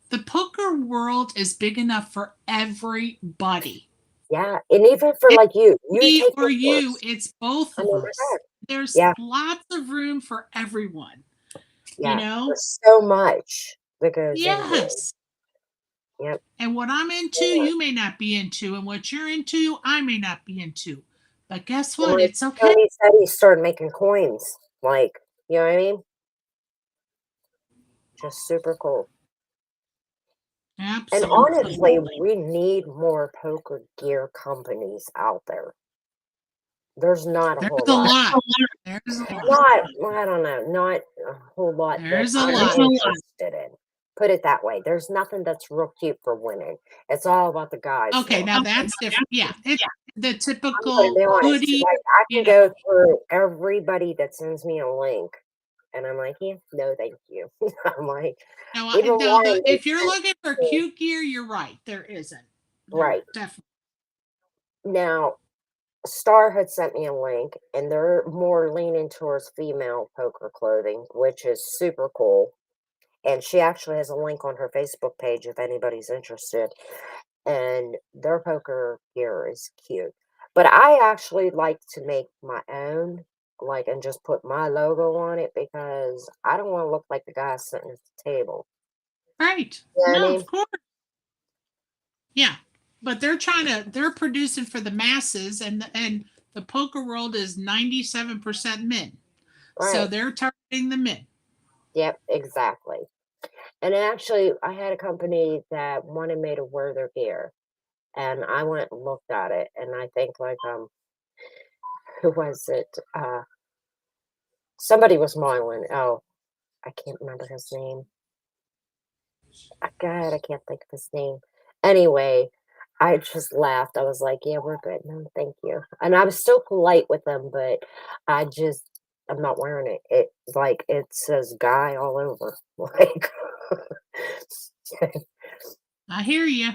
the poker world is big enough for everybody. Yeah, and even for It's like you me take or you, pictures. it's both I of mean, my us. God, There's yeah, lots of room for everyone, you yeah. know? There's so much that goes into it. Yes. Yep. And what I'm into, you may not be into, and what you're into, I may not be into. But guess And what? like It's okay. Tony said, he started making coins. Like, you know what I mean? Just super cool. And Absolutely. honestly, we need more poker gear companies out there. There's not a There's whole a lot. lot. There's a lot. Not, I don't know, not a whole lot that There's a I'm lot. interested in. Put it that way. There's nothing that's real cute for women. It's all about the guys. Okay, now. now that's different. Yeah, it's the I'm gonna typical be honest. hoodie. Like, I You can know, go through everybody that sends me a link, and I'm like, yeah, no, thank you. I'm like, no, even no. one they If you're sent looking for me- cute gear, you're right. There isn't. No, right definitely. now, Star had sent me a link, and they're more leaning towards female poker clothing, which is super cool. And she actually has a link on her Facebook page if anybody's interested. And their poker gear is cute. But I actually like to make my own, like, and just put my logo on it because I don't want to look like the guy sitting at the table. Right. You know what I No, mean? of course. Yeah, but they're producing for the masses, and the poker world is 97% men, so Right. they're targeting the men. Yep, exactly. And actually, I had a company that wanted me to wear their gear. And I went and looked at it, and I think, like, who was it? Somebody was smiling. Oh, I can't remember his name. God, I can't think of his name. Anyway, I just laughed. I was like, "Yeah, we're good. No, thank you." And I was still polite with them, but I'm not wearing it. It says "guy" all over. Like, I hear you.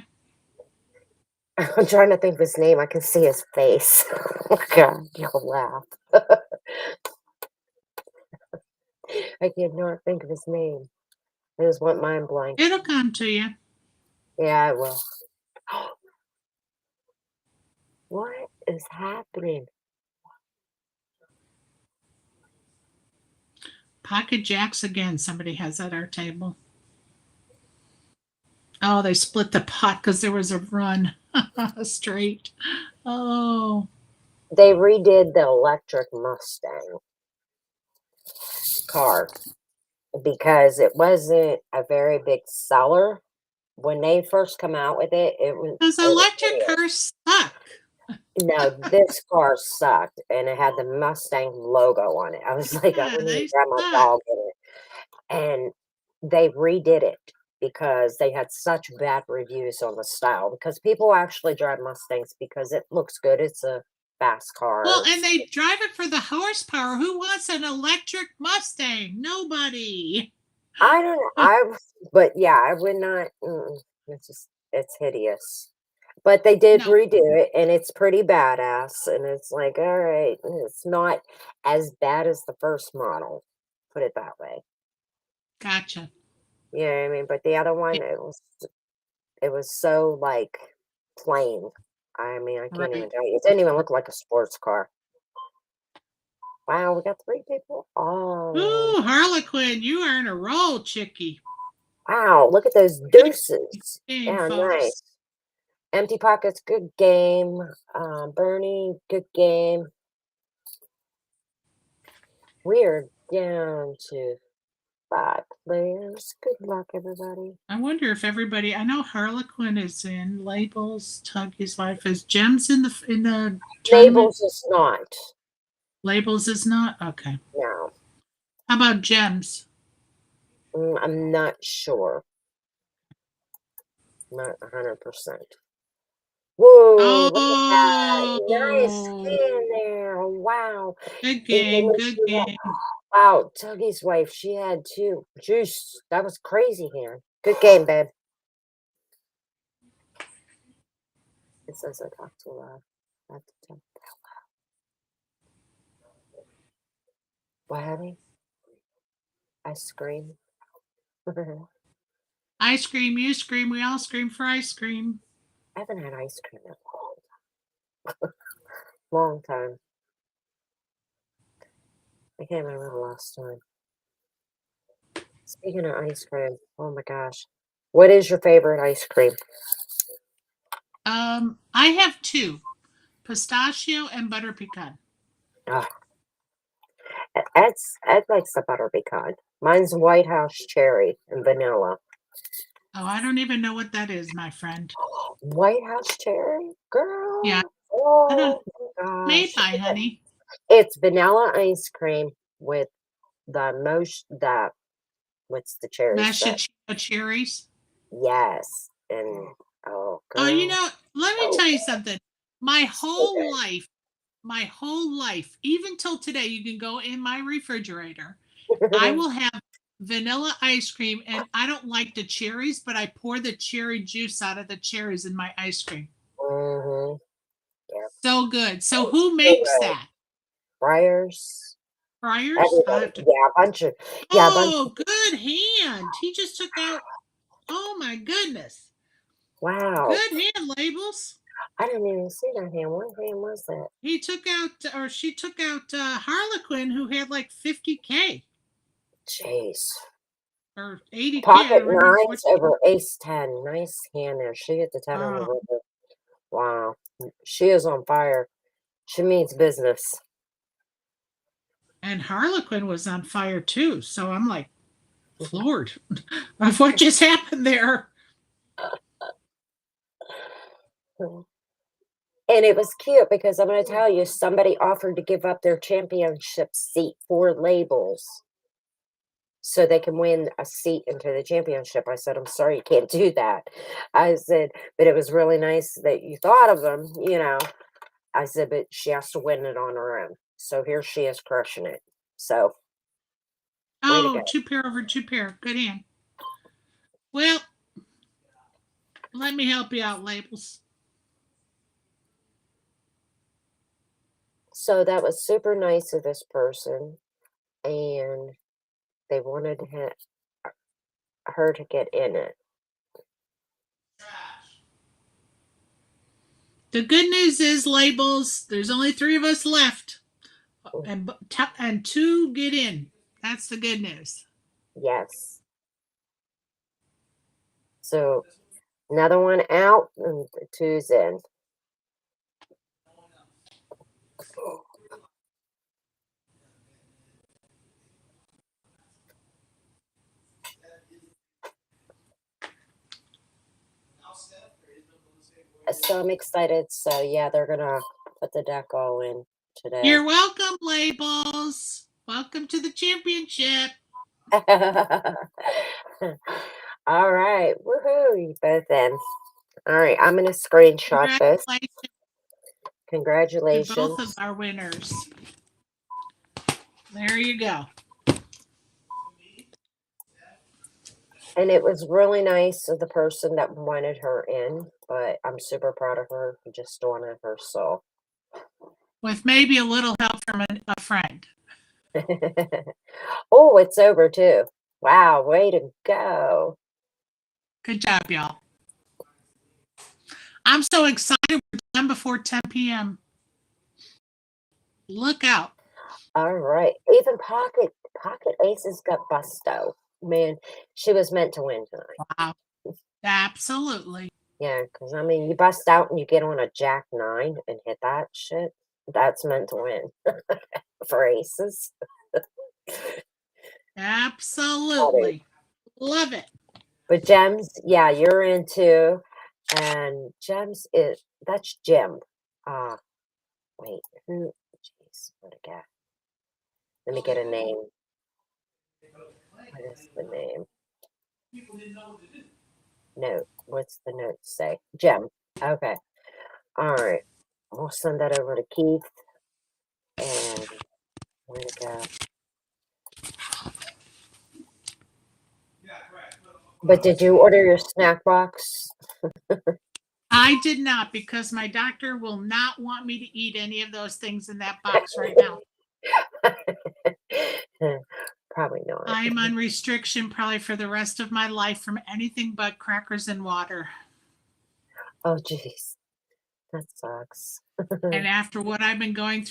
I'm trying to think of his name. I can see his face. Oh God, you'll laugh. I cannot think of his name. I just went mind blank. It'll come to you. Yeah, I will. What is happening? Pocket jacks again. Somebody has at our table. Oh, they split the pot because there was a run straight. Oh, They redid the electric Mustang car because it wasn't a very big seller. When they first come out with it, those it was electric hideous. cars suck. No, this car sucked, and it had the Mustang logo on it. I was like, I Yeah, wouldn't even they grab my suck. dog in it. And they redid it because they had such bad reviews on the style because people actually drive Mustangs because it looks good. It's a fast Well, car. and they drive it for the horsepower. Who wants an electric Mustang? Nobody. I don't know. But yeah, I would not. It's hideous. But they did No, redo it, and it's pretty badass. And it's like, all right, it's not as bad as the first model. Put it that way. gotcha. You know what I mean? But the other one, Yeah, it was so like plain. I mean, I can't even right. tell you. It didn't even look like a sports car. Wow, we got 3 people on. Ooh, Harlequin, you are in a roll, chickie. Wow, look at those Good deuces. game, Yeah, folks. nice. Empty Pockets, good game. Bernie, good game. We're down to 5 players. Good luck, everybody. I wonder if everybody. I know Harlequin is in labels. Tuggy's wife is Gems in the tournament. Labels is not. Labels is not okay. No, How about Gems? I'm not sure. Not 100%. Whoa, look at that. Nice Oh, scan there. Wow. good Didn't they game. miss Good you that? game. Wow, Tuggy's wife, she had 2. Juice. That was crazy here. Good game, babe. It says I talk too loud. I have to talk. What, honey? I scream. I I scream, you scream, we all scream for ice cream. haven't had ice cream in a long time. I can't remember the last time. Speaking of ice cream, oh my gosh. What is your favorite ice cream? I have two, pistachio and butter pecan. Ah, Ed likes the butter pecan. Mine's White House cherry and vanilla. Oh, I don't even know what that is, my friend. White House cherry, Yeah, girl. I don't. Oh my Made gosh, by honey. it's vanilla ice cream with the most the what's the cherry stuff? Mashachino cherries. Yes, and oh Oh, girl, let me so tell you something. My so whole life, even till today, you can go in my refrigerator. I good. will have vanilla ice cream, and I don't like the cherries, but I pour the cherry juice out of the cherries in my ice cream. Mm-hmm. Yeah. So good. So Oh, who so makes good. that? Friars. Friars? I Everybody. have to. Yeah, a bunch of yeah, a bunch of Oh, good hand. He just took out. Oh my goodness. wow. Good hand, labels. I didn't even see that hand. What hand was that? He took out, or she took out Harlequin, who had like 50K Jeez. or 80K. I Pocket don't remember what. nines over ace 10. Nice hand there. She hit the 10 on the Oh, river. Wow. She is on fire. She means business. and Harlequin was on fire too. So I'm like, floored of what just happened there. And it was cute because I'm going to tell you, somebody offered to give up their championship seat for labels so they can win a seat into the championship. I said, I'm sorry, you can't do that. I said, but it was really nice that you thought of them. I said, but she has to win it on her own. So here she is crushing it. So way to Oh, go. 2 pair over 2 pair. Good hand. Well, let me help you out, labels. So that was super nice of this person. And they wanted her to get in it. The good news is, labels, there's only 3 of us left, and 2 get in. That's the good news. Yes. So another one out and two's in. So I'm excited. So yeah, they're gonna put the deck all in today. You're welcome, labels. Welcome to the championship. All right. Woohoo. You both in. All right. I'm gonna screenshot this. Congratulations to both of Congratulations. our winners. There you go. And it was really nice of the person that wanted her in, but I'm super proud of her for just doing it herself. With maybe a little help from a friend. Oh, it's over too. Wow, way to go. Good job, y'all. I'm so excited we're done before 10 p.m. Look out. All right. Even Pocket Aces got busto. Man, she was meant to win tonight. Wow. Absolutely. Yeah, because I mean, you bust out and you get on a Jack 9 and hit that shit. That's meant to win for aces. Absolutely. Love it. But Gems, yeah, you're into, and Gems that's Jim. Wait, who? Jeez, where'd it go? Let me get a name. What is the name? Note. What's the note say? Gem. Okay. All right. We'll send that over to Keith. And where to go? But did you order your snack box? I did not, because my doctor will not want me to eat any of those things in that box right now. Probably not. I am on restriction probably for the rest of my life from anything but crackers and water. Oh, jeez. That sucks. And after what I've been going through